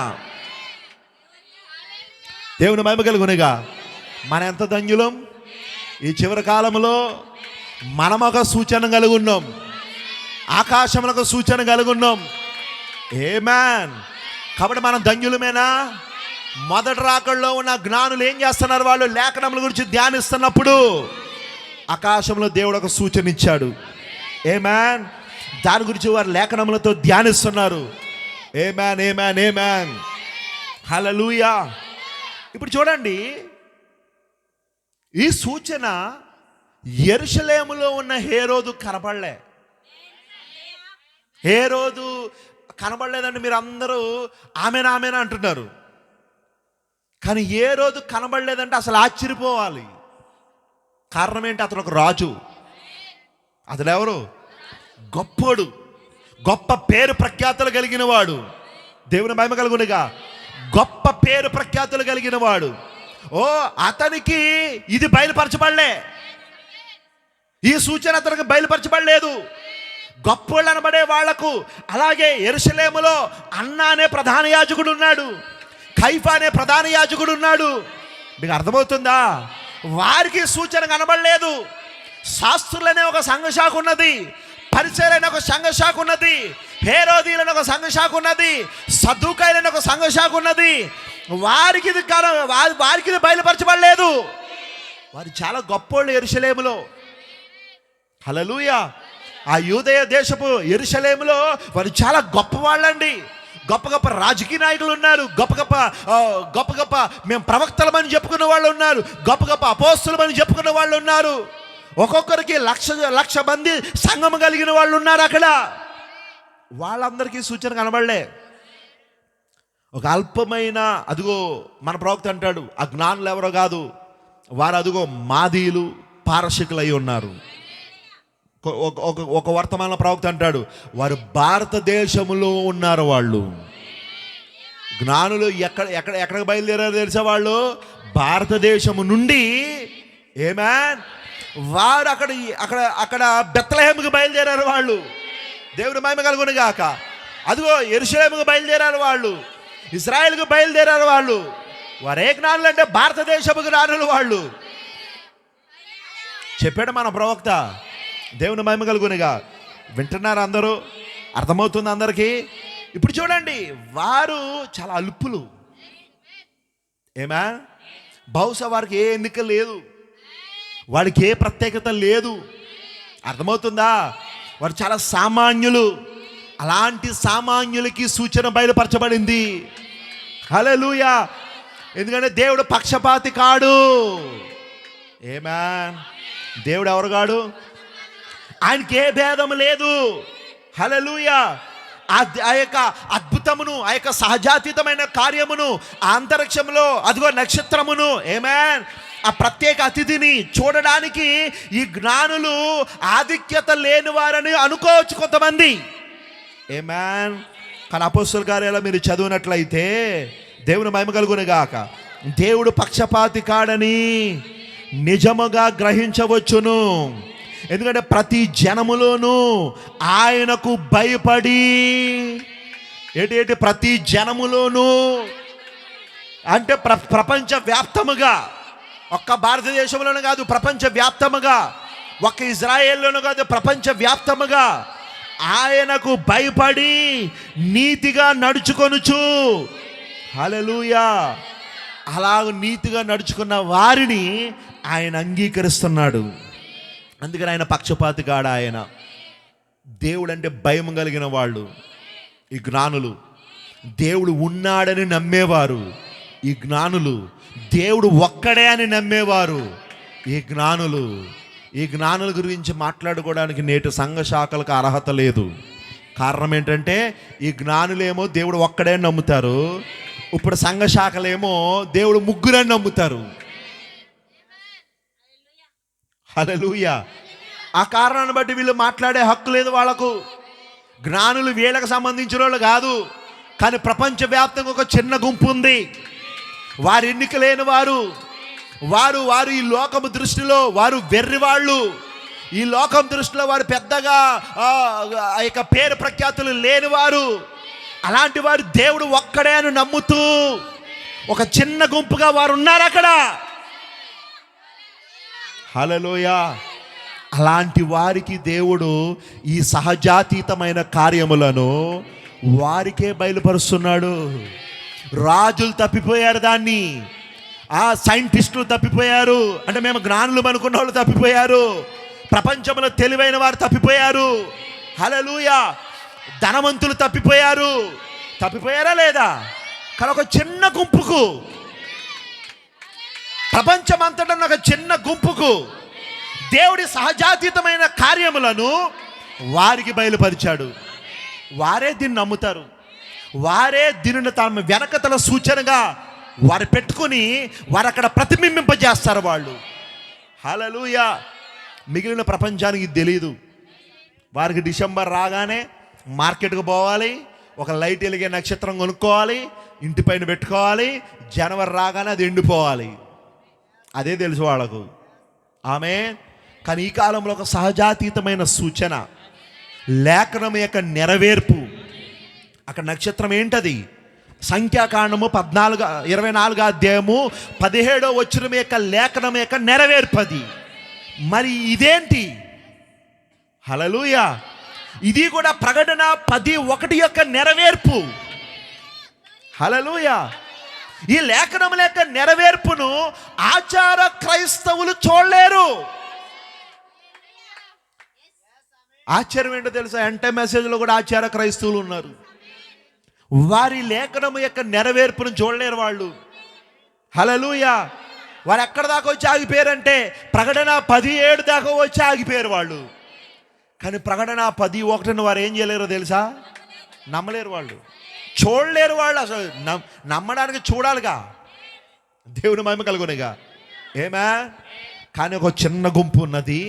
దేవుని మహిమ కలుగునిగా. మన ఎంత ధన్యులం. ఈ చివరి కాలంలో మనం ఒక సూచన కలిగి ఉన్నాం, ఆకాశంలో ఒక సూచన కలిగి ఉన్నాం. ఆమేన్. కాబట్టి మనం ధన్యులమేనా? మొదటి రాకడలో ఉన్న జ్ఞానులు ఏం చేస్తున్నారు? వాళ్ళు లేఖనముల గురించి ధ్యానిస్తున్నప్పుడు ఆకాశంలో దేవుడు ఒక సూచన ఇచ్చాడు. ఆమేన్. దాని గురించి వారు లేఖనములతో ధ్యానిస్తున్నారు. ఆమేన్, ఆమేన్, ఆమేన్. హల్లెలూయా. ఇప్పుడు చూడండి, ఈ సూచన యెరూషలేములో ఉన్న హేరోదు కనబడలే. హేరోదు కనబడలేదండి. మీరు అందరూ ఆమెనా ఆమెనా అంటున్నారు. కానీ ఏ రోజు కనబడలేదంటే అసలు ఆశ్చర్యపోవాలి. కారణం ఏంటి? అతను ఒక రాజు. అతను ఎవరు? గొప్పోడు, గొప్ప పేరు ప్రఖ్యాతులు కలిగిన వాడు. దేవుని మహిమ కలుగునిగా. గొప్ప పేరు ప్రఖ్యాతులు కలిగిన వాడు. అతనికి ఇది బయలుపరచబడలే, ఈ సూచన అతనికి బయలుపరచబడలేదు. గొప్పోళ్ళు అనబడే వాళ్లకు. అలాగే యెరూషలేములో అన్న అనే ప్రధాన యాజకుడు ఉన్నాడు, కైఫా అనే ప్రధాన యాజకుడు ఉన్నాడు. మీకు అర్థమవుతుందా? వారికి సూచన కనబడలేదు. శాస్త్రులనే ఒక సంఘశాఖ ఉన్నది, పరిసరైన ఒక సంఘశాఖ ఉన్నది, హేరోదీయులనే ఒక సంఘశాఖ ఉన్నది, సద్దూకైలనే ఒక సంఘశాఖ ఉన్నది. వారికి ఇది బయలుపరచబడలేదు. వారు చాలా గొప్పోళ్ళు యెరూషలేములో. హల్లెలూయా. ఆ యూదయ దేశపు యెరూషలేములో వారు చాలా గొప్ప వాళ్ళండి. గొప్ప గొప్ప రాజకీయ నాయకులు ఉన్నారు, గొప్ప గొప్ప మేము ప్రవక్తలమని చెప్పుకున్న వాళ్ళు ఉన్నారు, గొప్ప గొప్ప అపోస్తలుమని చెప్పుకున్న వాళ్ళు ఉన్నారు. ఒక్కొక్కరికి లక్ష మంది సంఘం కలిగిన వాళ్ళు ఉన్నారు అక్కడ. వాళ్ళందరికీ సూచన కనబడలే. ఒక అల్పమైన, అదిగో మన ప్రవక్త అంటాడు, ఆ జ్ఞానులు ఎవరో కాదు, వారు అదిగో మాదీయులు, పారశీకులు అయి ఉన్నారు. ఒక వర్తమాన ప్రవక్త అంటాడు, వారు భారతదేశంలో ఉన్నారు. వాళ్ళు జ్ఞానులు ఎక్కడికి బయలుదేరారు తెలుసా? వాళ్ళు భారతదేశము నుండి. ఆమేన్. వారు అక్కడ బెత్లెహేముకి బయలుదేరారు వాళ్ళు. దేవుని మహిమ కలుగును గాక. అదిగో యెరూషలేముకి బయలుదేరారు వాళ్ళు, ఇశ్రాయేలుకి బయలుదేరారు వాళ్ళు. వారే జ్ఞానులు అంటే భారతదేశపు జ్ఞానులు వాళ్ళు. చెప్పాడు మన ప్రవక్త. దేవుని మహిమ కలుగునిగా. వింటున్నారు అందరూ? అర్థమవుతుంది అందరికీ? ఇప్పుడు చూడండి, వారు చాలా అల్పులు. ఏమా? బహుశా వారికి ఏ ఎన్నిక లేదు, వాడికి ఏ ప్రత్యేకత లేదు. అర్థమవుతుందా? వారు చాలా సామాన్యులు. అలాంటి సామాన్యులకి సూచన బయలుపరచబడింది. హల్లెలూయా. ఎందుకంటే దేవుడు పక్షపాతి కాడు. ఏమా? దేవుడు ఎవరు కాడు? ఆయనకి ఏ భేదం లేదు. హల్లెలూయా. ఆ యొక్క అద్భుతమును, ఆ యొక్క సహజాతీతమైన కార్యమును, ఆ అంతరిక్షంలో అదిగో నక్షత్రమును, ఆమేన్, ఆ ప్రత్యేక అతిథిని చూడడానికి ఈ జ్ఞానులు ఆధిక్యత లేని వారని అనుకోవచ్చు కొంతమంది. ఆమేన్. కానీ అపోస్తలుల కార్యాలు మీరు చదివినట్లయితే, దేవుని మహిమ కలుగును గాక, దేవుడు పక్షపాతి కాడని నిజముగా గ్రహించవచ్చును. ఎందుకంటే ప్రతి జనములోనూ ఆయనకు భయపడి, ఏంటి ప్రతి జనములోనూ అంటే ప్రపంచ వ్యాప్తముగా, ఒక్క భారతదేశంలోనే కాదు, ప్రపంచ వ్యాప్తముగా, ఒక్క ఇజ్రాయేల్లోనూ కాదు, ప్రపంచ వ్యాప్తముగా ఆయనకు భయపడి నీతిగా నడుచుకొనుచు. హల్లెలూయా. అలా నీతిగా నడుచుకున్న వారిని ఆయన అంగీకరిస్తున్నాడు. అందుకని ఆయన పక్షపాతి కాడు. ఆయన దేవుడు అంటే భయం కలిగిన వాళ్ళు ఈ జ్ఞానులు. దేవుడు ఉన్నాడని నమ్మేవారు ఈ జ్ఞానులు. దేవుడు ఒక్కడే అని నమ్మేవారు ఈ జ్ఞానులు. ఈ జ్ఞానుల గురించి మాట్లాడుకోవడానికి నేటి సంఘ శాఖలకు అర్హత లేదు. కారణం ఏంటంటే ఈ జ్ఞానులేమో దేవుడు ఒక్కడే నమ్ముతారు, ఇప్పుడు సంఘ శాఖలేమో దేవుడు ముగ్గురని నమ్ముతారు. హల్లెలూయా. ఆ కారణాన్ని బట్టి వీళ్ళు మాట్లాడే హక్కు లేదు వాళ్ళకు. జ్ఞానులు వీళ్ళకి సంబంధించిన వాళ్ళు కాదు, కానీ ప్రపంచవ్యాప్తంగా ఒక చిన్న గుంపు ఉంది. వారు ఎన్నిక లేని వారు, వారు ఈ లోకము దృష్టిలో వారు వెర్రివాళ్ళు. ఈ లోకం దృష్టిలో వారు పెద్దగా ఆ యొక్క పేరు ప్రఖ్యాతులు లేనివారు. అలాంటి వారు దేవుడు ఒక్కడే అని నమ్ముతూ ఒక చిన్న గుంపుగా వారు ఉన్నారు అక్కడ. హల్లెలూయా. అలాంటి వారికి దేవుడు ఈ సహజాతీతమైన కార్యములను వారికే బయలుపరుస్తున్నాడు. రాజులు తప్పిపోయారు దాన్ని, ఆ సైంటిస్టులు తప్పిపోయారు, అంటే మేము జ్ఞానులు అనుకున్న వాళ్ళు తప్పిపోయారు, ప్రపంచంలో తెలివైన వారు తప్పిపోయారు. హల్లెలూయా. ధనవంతులు తప్పిపోయారా లేదా? కానీ ఒక చిన్న గుంపుకు, ప్రపంచమంతటా ఒక చిన్న గుంపుకు దేవుడి సహజాతీతమైన కార్యములను వారికి బయలుపరిచాడు. వారే దీన్ని నమ్ముతారు, వారే దీనిని తమ వెనకతల సూచనగా వారు పెట్టుకుని వారు అక్కడ ప్రతిబింబింపజేస్తారు వాళ్ళు. హల్లెలూయా. మిగిలిన ప్రపంచానికి తెలియదు. వారికి డిసెంబర్ రాగానే మార్కెట్కి పోవాలి, ఒక లైట్ వెలిగే నక్షత్రం కొనుక్కోవాలి, ఇంటిపైన పెట్టుకోవాలి, జనవరి రాగానే అది ఎండిపోవాలి. అదే తెలుసు వాళ్ళకు. ఆమేన్. కానీ ఈ కాలంలో ఒక సహజాతీతమైన సూచన, లేఖనం యొక్క నెరవేర్పు. అక్కడ నక్షత్రం ఏంటది? సంఖ్యాకాండము 24 అధ్యాయము 17వ వచనం యొక్క లేఖనం యొక్క నెరవేర్పది. మరి ఇదేంటి? హల్లెలూయా. ఇది కూడా ప్రకటన 10:1 యొక్క నెరవేర్పు. హల్లెలూయా. ఈ లేఖనముల యొక్క నెరవేర్పును ఆచార క్రైస్తవులు చూడలేరు. ఆశ్చర్యం ఏంటో తెలుసా? ఎంటే మెసేజ్లో కూడా ఆచార క్రైస్తవులు ఉన్నారు. వారి లేఖనము యొక్క నెరవేర్పును చూడలేరు వాళ్ళు. హల్లెలూయా. వారు ఎక్కడ దాకా వచ్చి ఆగిపోయారంటే ప్రకటన 17 దాకా వచ్చి ఆగిపోయారు వాళ్ళు. కానీ ప్రకటన 10:1 వారు ఏం చేయలేరో తెలుసా? నమ్మలేరు వాళ్ళు, చూడలేరు వాళ్ళు. అసలు నమ్మడానికి చూడాలిగా, దేవుని మహిమ కలుగునిగా. ఏమే. కానీ ఒక చిన్న గుంపు ఉన్నది,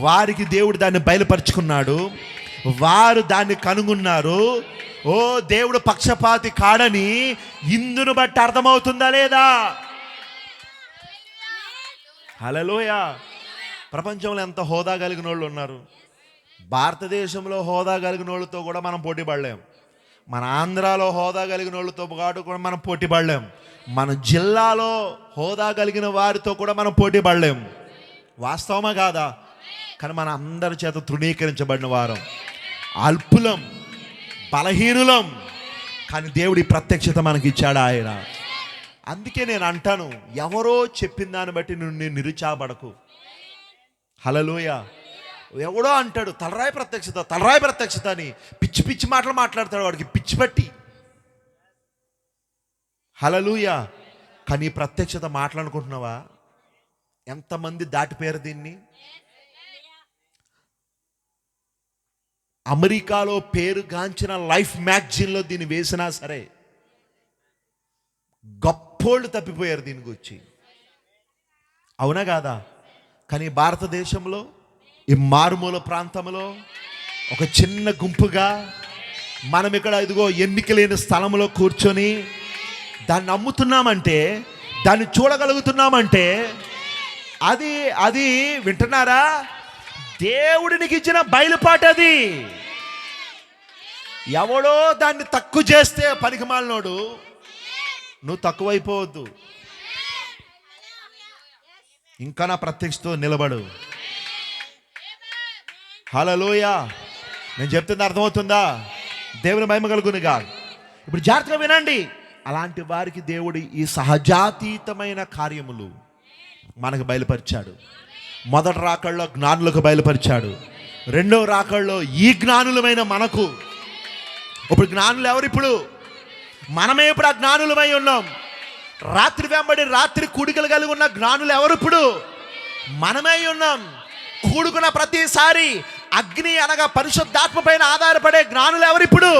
వారికి దేవుడు దాన్ని బయలుపరుచుకున్నాడు, వారు దాన్ని కనుగొన్నారు. ఓ, దేవుడు పక్షపాతి కాడని ఇందును బట్టి అర్థమవుతుందా లేదా? హల్లెలూయా. ప్రపంచంలో ఎంత హోదా కలిగిన వాళ్ళు ఉన్నారు. భారతదేశంలో హోదా కలిగిన వాళ్ళతో కూడా మనం పోటీ పడలేం. మన ఆంధ్రాలో హోదా కలిగిన వాళ్ళతో కూడా మనం పోటీ పడలేం. మన జిల్లాలో హోదా కలిగిన వారితో కూడా మనం పోటీ పడలేం. వాస్తవమా కాదా? కానీ మన అందరి చేత తృణీకరించబడిన వారం, అల్పులం, బలహీనులం. కానీ దేవుడి ప్రత్యక్షత మనకి ఇచ్చాడు ఆయన. అందుకే నేను అంటాను, ఎవరో చెప్పిన దాన్ని బట్టి నువ్వు నిరుచాపడకు. హల్లెలూయా. ఎవడో అంటాడు తలరాయి ప్రత్యక్షత అని, పిచ్చి పిచ్చి మాటలు మాట్లాడతాడు, వాడికి పిచ్చి పట్టి. హల్లెలూయా. కానీ ప్రత్యక్షత మాట్లాడుకుంటున్నావా? ఎంతమంది దాటిపోయారు దీన్ని. అమెరికాలో పేరుగాంచిన లైఫ్ మ్యాగజైన్లో దీన్ని వేసినా సరే గొప్పోళ్ళు తప్పిపోయారు దీని గురించి. అవునా కాదా? కానీ భారతదేశంలో ఈ మారుమూల ప్రాంతంలో ఒక చిన్న గుంపుగా మనం ఇక్కడ ఇదిగో ఎన్నిక లేని స్థలంలో కూర్చొని దాన్ని నమ్ముతున్నామంటే, దాన్ని చూడగలుగుతున్నామంటే అది వింటున్నారా? దేవుడినికి ఇచ్చిన బయలుపాటు అది. ఎవడో దాన్ని తక్కువ చేస్తే పనికిమాలినోడు, నువ్వు తక్కువైపోవద్దు. ఇంకా నా ప్రత్యక్షతో నిలబడు. హల్లెలూయా. నేను చెప్తుంది అర్థమవుతుందా? దేవుని మహిమ కలుగునుగా. ఇప్పుడు జాగ్రత్తగా వినండి. అలాంటి వారికి దేవుడు ఈ సహజాతీతమైన కార్యములు మనకు బయలుపరిచాడు. మొదటి రాకడలో జ్ఞానులకు బయలుపరిచాడు, రెండో రాకడలో ఈ జ్ఞానులమైన మనకు, ఇప్పుడు జ్ఞానులు ఎవరు? ఇప్పుడు మనమే ఇప్పుడు ఆ జ్ఞానులమై ఉన్నాం. రాత్రి వెంబడి రాత్రి కూడికలు కలిగి ఉన్న జ్ఞానులు ఎవరు? ఇప్పుడు మనమే ఉన్నాం. కూడుకున్న ప్రతిసారి అగ్ని అనగా పరిశుద్ధాత్మ పైన ఆధారపడే జ్ఞానులు ఎవరు? ఇప్పుడు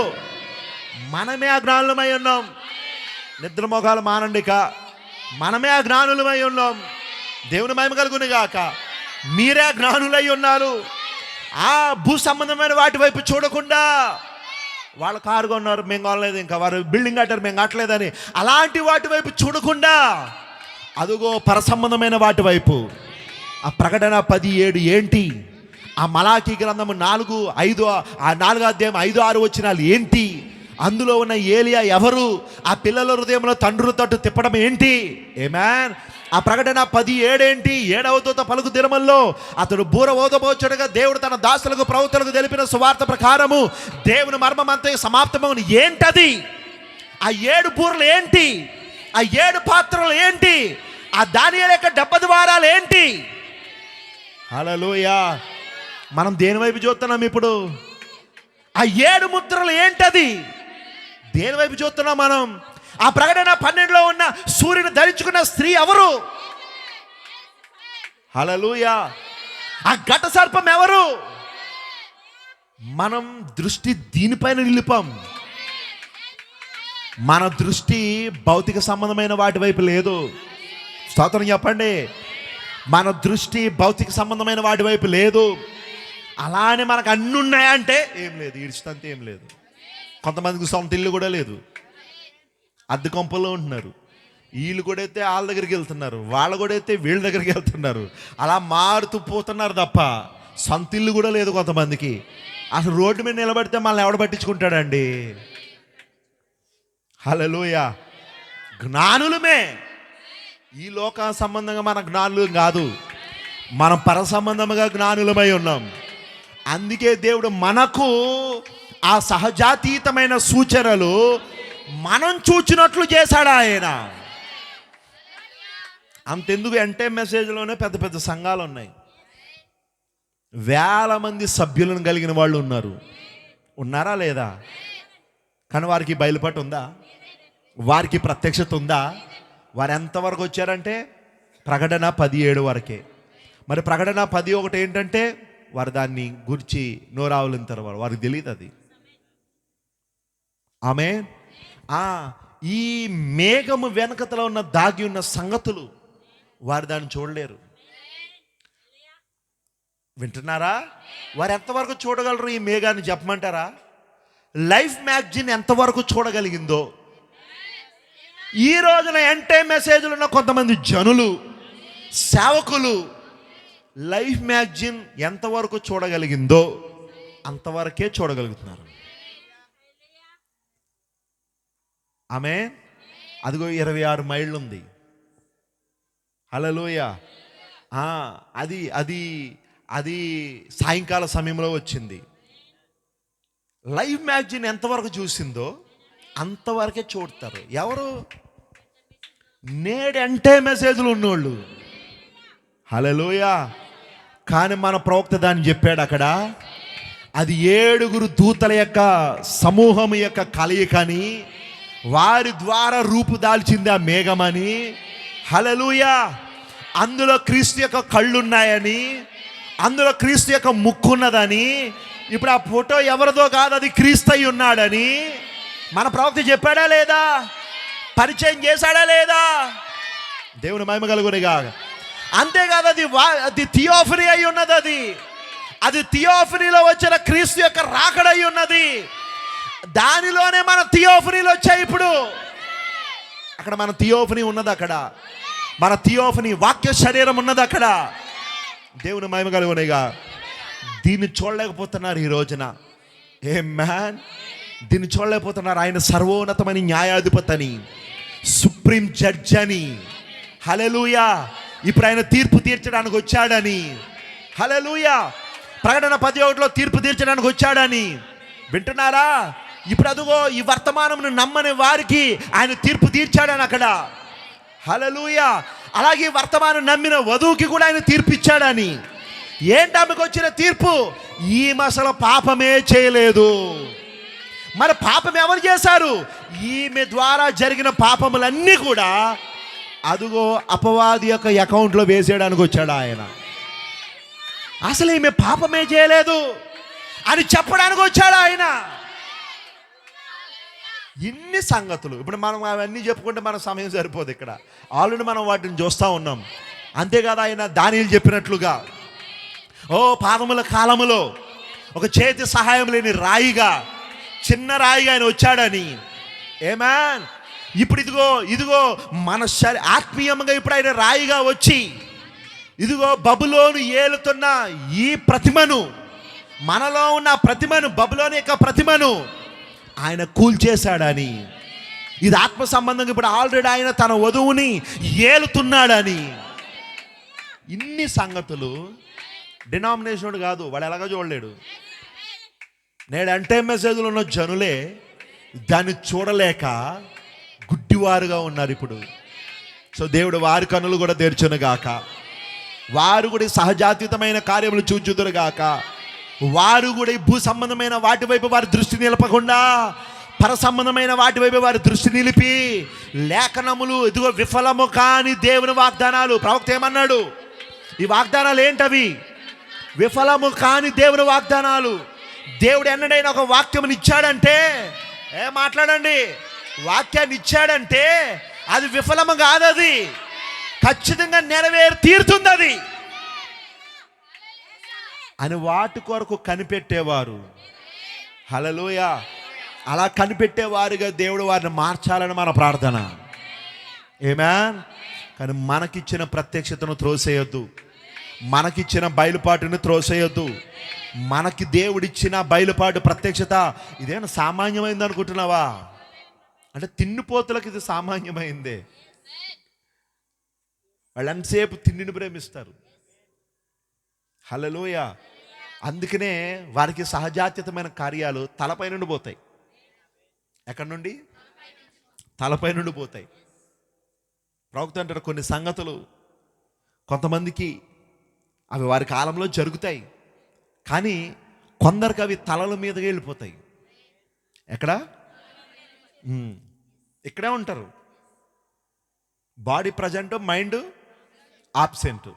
మనమే ఆ జ్ఞానులమై ఉన్నాం. నిద్ర మొఖాలు మానండిక, మనమే ఆ జ్ఞానులమై ఉన్నాం. దేవుని మహిమ కలుగును గాక. మీరే జ్ఞానులై ఉన్నారు. ఆ భూ సంబంధమైన వాటి వైపు చూడకుండా, వాళ్ళ కారు కొన్నారు మేము కొనలేదు, ఇంకా వారు బిల్డింగ్ కట్టారు మేము కట్టలేదని అలాంటి వాటి వైపు చూడకుండా, అదుగో పర సంబంధమైన వాటి వైపు. ఆ ప్రకటన 10:7 ఏంటి? ఆ మలాకీ గ్రంథము 4:5 ఆ 4వ అధ్యాయం 5-6 వచనాలు ఏంటి? అందులో ఉన్న ఏలియా ఎవరు? ఆ పిల్లల హృదయంలో తండ్రుల తట్టు తిప్పడం ఏంటి? ఆమేన్. ఆ ప్రకటన 10:7 ఏంటి? 7వ దూత పలుకు దినముల్లో అతడు బూర ఊదబోచుడగా దేవుడు తన దాసులకు ప్రవక్తలకు తెలిపిన సువార్త ప్రకారము దేవుని మర్మమంతా సమాప్తమవును. ఏంటది? ఆ 7 బూరలు ఏంటి? ఆ 7 పాత్రలు ఏంటి? ఆ దానియేలు యొక్క 70 ద్వారాలు ఏంటి? హల్లెలూయా. మనం దేని వైపు చూస్తున్నాం ఇప్పుడు? ఆ 7 ముద్రలు ఏంటది? దేని వైపు చూస్తున్నాం మనం? ఆ ప్రకటన 12లో ఉన్న సూర్యుని ధరించుకున్న స్త్రీ ఎవరు? హల్లెలూయా. ఆ ఘట సర్పం ఎవరు? మనం దృష్టి దీనిపైన నిలిపాం. మన దృష్టి భౌతిక సంబంధమైన వాటి వైపు లేదు. స్తోత్రం చెప్పండి. మన దృష్టి భౌతిక సంబంధమైన వాటి వైపు లేదు. అలానే మనకు అన్ని ఉన్నాయంటే ఏం లేదు, ఇడిచినంత ఏం లేదు. కొంతమందికి సొంత ఇల్లు కూడా లేదు, అద్దె కొంపల్లో ఉంటున్నారు. వీళ్ళు కూడా అయితే వాళ్ళ దగ్గరికి వెళ్తున్నారు, వాళ్ళు కూడా అయితే వీళ్ళ దగ్గరికి వెళ్తున్నారు. అలా మారుతూ పోతున్నారు తప్ప సొంత ఇల్లు కూడా లేదు కొంతమందికి. అసలు రోడ్డు మీద నిలబడితే మనల్ని ఎవడ పట్టించుకుంటాడండి? హల్లెలూయా. జ్ఞానులమే. ఈ లోక సంబంధంగా మన జ్ఞానులు కాదు, మనం పర సంబంధముగా జ్ఞానులమై ఉన్నాం. అందుకే దేవుడు మనకు ఆ సహజాతీతమైన సూచనలు మనం చూచినట్లు చేశాడు ఆయన. అంతెందుకు, అంటే మెసేజ్లోనే పెద్ద పెద్ద సంఘాలు ఉన్నాయి, వేల మంది సభ్యులను కలిగిన వాళ్ళు ఉన్నారు. ఉన్నారా లేదా? కానీ వారికి బయలుపాటు ఉందా? వారికి ప్రత్యక్షత ఉందా? వారు ఎంతవరకు వచ్చారంటే ప్రకటన 17 వరకే. మరి ప్రకటన 11 ఏంటంటే వారు దాన్ని గురించి నోరావులంటారు, వారికి తెలియదు అది. ఆమేన్. ఈ మేఘము వెనకతలో ఉన్న దాగి ఉన్న సంగతులు వారు దాన్ని చూడలేరు. వింటున్నారా? వారు ఎంతవరకు చూడగలరు ఈ మేఘాన్ని చెప్పమంటారా? లైఫ్ మ్యాగజైన్ ఎంతవరకు చూడగలిగిందో, ఈ రోజున ఎంటే మెసేజ్లు ఉన్న కొంతమంది జనులు, సేవకులు లైఫ్ మ్యాగజైన్ ఎంతవరకు చూడగలిగిందో అంతవరకే చూడగలుగుతున్నారు. ఆమె అదిగో 26 మైళ్ళు ఉంది. హల్లెలూయా. అది అది అది సాయంకాల సమయంలో వచ్చింది. లైవ్ మ్యాగజైన్ ఎంతవరకు చూసిందో అంతవరకే చూడతారు. ఎవరు? నేడంటే మెసేజ్లు ఉన్నోళ్ళు. హల్లెలూయా. కానీ మన ప్రవక్త దాన్ని చెప్పాడు అక్కడ. అది 7 దూతల యొక్క సమూహం యొక్క కలయికని, వారి ద్వారా రూపు దాల్చింది ఆ మేఘమని. హల్లెలూయా. అందులో క్రీస్తు యొక్క కళ్ళున్నాయని, అందులో క్రీస్తు యొక్క ముక్కు ఉన్నదని, ఇప్పుడు ఆ ఫోటో ఎవరిదో కాదు, అది క్రీస్తు అయి ఉన్నాడని మన ప్రవక్త చెప్పాడా లేదా? పరిచయం చేశాడా లేదా? దేవుని మహిమ కలుగునిగా. అంతేకాదు, అది థియోఫనీ అయి ఉన్నది. అది థియోఫనీలో వచ్చిన క్రీస్తు యొక్క రాకడై ఉన్నది. దానిలోనే మన థియోఫనీలు వచ్చాయి. ఇప్పుడు అక్కడ మన థియోఫనీ ఉన్నది, అక్కడ మన థియోఫనీ వాక్య శరీరం ఉన్నది అక్కడ. దేవుని మహిమ కలుగునిగా. దీన్ని చూడలేకపోతున్నారు ఈ రోజున. ఆమేన్. దీన్ని చూడలేకపోతున్నారు. ఆయన సర్వోన్నతమైన న్యాయాధిపతి అని, సుప్రీం జడ్జ్ అని. హల్లెలూయా. ఇప్పుడు ఆయన తీర్పు తీర్చడానికి వచ్చాడని. హల్లెలూయా. ప్రకటన 11లో తీర్పు తీర్చడానికి వచ్చాడని. వింటున్నారా? ఇప్పుడు అదుగో ఈ వర్తమానమును నమ్మని వారికి ఆయన తీర్పు తీర్చాడని అక్కడ. హల్లెలూయా. అలాగే వర్తమానం నమ్మిన వధువుకి కూడా ఆయన తీర్పు ఇచ్చాడని. ఏంటి ఆమెకు వచ్చిన తీర్పు? ఈమె అసలు పాపమే చేయలేదు. మరి పాపం ఎవరు చేశారు? ఈమె ద్వారా జరిగిన పాపములన్నీ కూడా అదుగో అపవాది యొక్క అకౌంట్లో వేసేయడానికి వచ్చాడు ఆయన. అసలు ఈమె పాపమే చేయలేదు అని చెప్పడానికి వచ్చాడు ఆయన. ఇన్ని సంగతులు ఇప్పుడు మనం అవన్నీ చెప్పుకుంటే మన సమయం సరిపోదు. ఇక్కడ ఆల్రెడీ మనం వాటిని చూస్తూ ఉన్నాం. అంతేకాదు, ఆయన దానియేలు చెప్పినట్లుగా పాదముల కాలములో ఒక చేతి సహాయం లేని రాయిగా, చిన్న రాయిగా ఆయన వచ్చాడని. ఏమాన్. ఇప్పుడు ఇదిగో మన ఆత్మీయంగా ఇప్పుడు ఆయన రాయిగా వచ్చి ఇదిగో బబులోను ఏలుతున్న ఈ ప్రతిమను, మనలో ఉన్న ప్రతిమను, బబులోను యొక్క ప్రతిమను ఆయన కూల్చేశాడని. ఇది ఆత్మ సంబంధంగా ఇప్పుడు ఆల్రెడీ ఆయన తన వధువుని ఏలుతున్నాడని. ఇన్ని సంగతులు డినామినేషన్ కాదు, వాడు ఎలాగో చూడలేడు. నేడు అంటే మెసేజ్లు ఉన్న జనులే దాన్ని చూడలేక గుడ్డివారుగా ఉన్నారు ఇప్పుడు. సో దేవుడు వారి కన్నులు కూడా తెరచునుగాక. వారు కూడా సహజాతీతమైన కార్యములు చూచుదురుగాక. వారు కూడా ఈ భూ సంబంధమైన వాటి వైపు వారి దృష్టి నిలపకుండా పర సంబంధమైన వాటి వైపు వారి దృష్టి నిలిపి లేఖనములు ఇదిగో విఫలము కాని దేవుని వాగ్దానాలు. ప్రవక్త ఏమన్నాడు? ఈ వాగ్దానాలు ఏంటవి? విఫలము కాని దేవుని వాగ్దానాలు. దేవుడు ఎన్నడైనా ఒక వాక్యముని ఇచ్చాడంటే, మాట్లాడండి, వాక్యాన్ని ఇచ్చాడంటే అది విఫలము కాదు, అది ఖచ్చితంగా నెరవేరి తీరుతుంది అది అని వాటి కొరకు కనిపెట్టేవారు. హల్లెలూయా. అలా కనిపెట్టేవారుగా దేవుడు వారిని మార్చాలని మన ప్రార్థన. ఆమేన్. కానీ మనకిచ్చిన ప్రత్యక్షతను త్రోసేయొద్దు, మనకిచ్చిన బయలుపాటును త్రోసేయొద్దు. మనకి దేవుడిచ్చిన బయలుపాటు ప్రత్యక్షత ఇదేనా సామాన్యమైంది అనుకుంటున్నావా? అంటే తిన్నుపోతులకు ఇది సామాన్యమైందే. వాళ్ళు ఎంతసేపు తిండిని ప్రేమిస్తారు. హల్లెలూయా. అందుకనే వారికి సహజాత్యతమైన కార్యాలు తలపై నుండి పోతాయి. ఎక్కడి నుండి? తలపై నుండి పోతాయి. ప్రవక్త అంటారు కొన్ని సంగతులు కొంతమందికి అవి వారి కాలంలో జరుగుతాయి, కానీ కొందరికి అవి తలల మీదగా వెళ్ళిపోతాయి. ఎక్కడ? ఇక్కడే ఉంటారు. Body present, mind absent.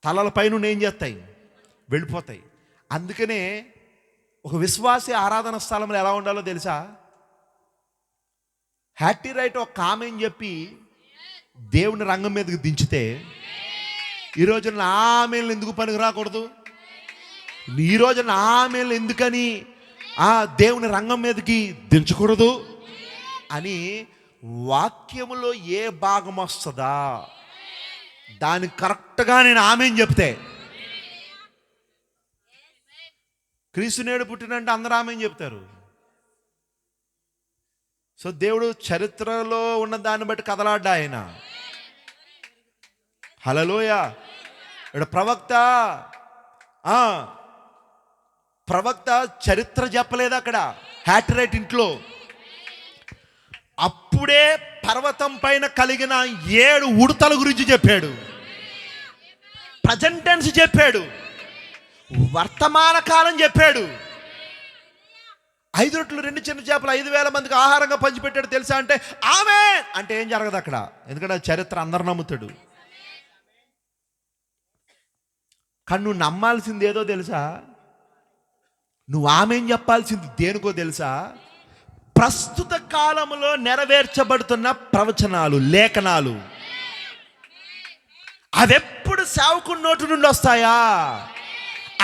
తలల పైన ఏం చేస్తాయి? వెళ్ళిపోతాయి. అందుకనే ఒక విశ్వాసి ఆరాధన స్థలంలో ఎలా ఉండాలో తెలుసా? హ్యాటీ రైట్ ఒక కామెంట్ చెప్పి దేవుని రంగం మీదకి దించితే, ఈరోజు నా ఆమెలు ఎందుకు పనికి రాకూడదు? ఈరోజు నా ఆమెలు ఎందుకని దేవుని రంగం మీదకి దించకూడదు అని వాక్యములో ఏ భాగం వస్తుందా దానికి కరెక్ట్గా నేను ఆమెను చెప్తే, క్రీస్తు నేడు పుట్టినంటే అందరూ ఆమెను చెప్తారు. సో దేవుడు చరిత్రలో ఉన్న దాన్ని బట్టి కదలాడ్డా ఆయన. హల్లెలూయా. ఇక్కడ ప్రవక్త చరిత్ర చెప్పలేదు అక్కడ హ్యాటరైట్ ఇంట్లో. అప్పుడే పర్వతం పైన కలిగిన 7 ఉడతల గురించి చెప్పాడు. ప్రజెంట్ టెన్స్ చెప్పాడు, వర్తమాన కాలం చెప్పాడు. 5 రొట్టెలు 2 చిన్న చేపలు 5,000 మందికి ఆహారంగా పంచిపెట్టాడు తెలుసా అంటే ఆమేన్ అంటే ఏం జరగదు అక్కడ. ఎందుకంటే చరిత్ర అందరు నమ్ముతాడు. కానీ నువ్వు నమ్మాల్సింది ఏదో తెలుసా? నువ్వు ఆమేన్ చెప్పాల్సింది దేనికో తెలుసా? ప్రస్తుత కాలంలో నెరవేర్చబడుతున్న ప్రవచనాలు, లేఖనాలు అవెప్పుడు సేవకుడి నోటి నుండి వస్తాయా?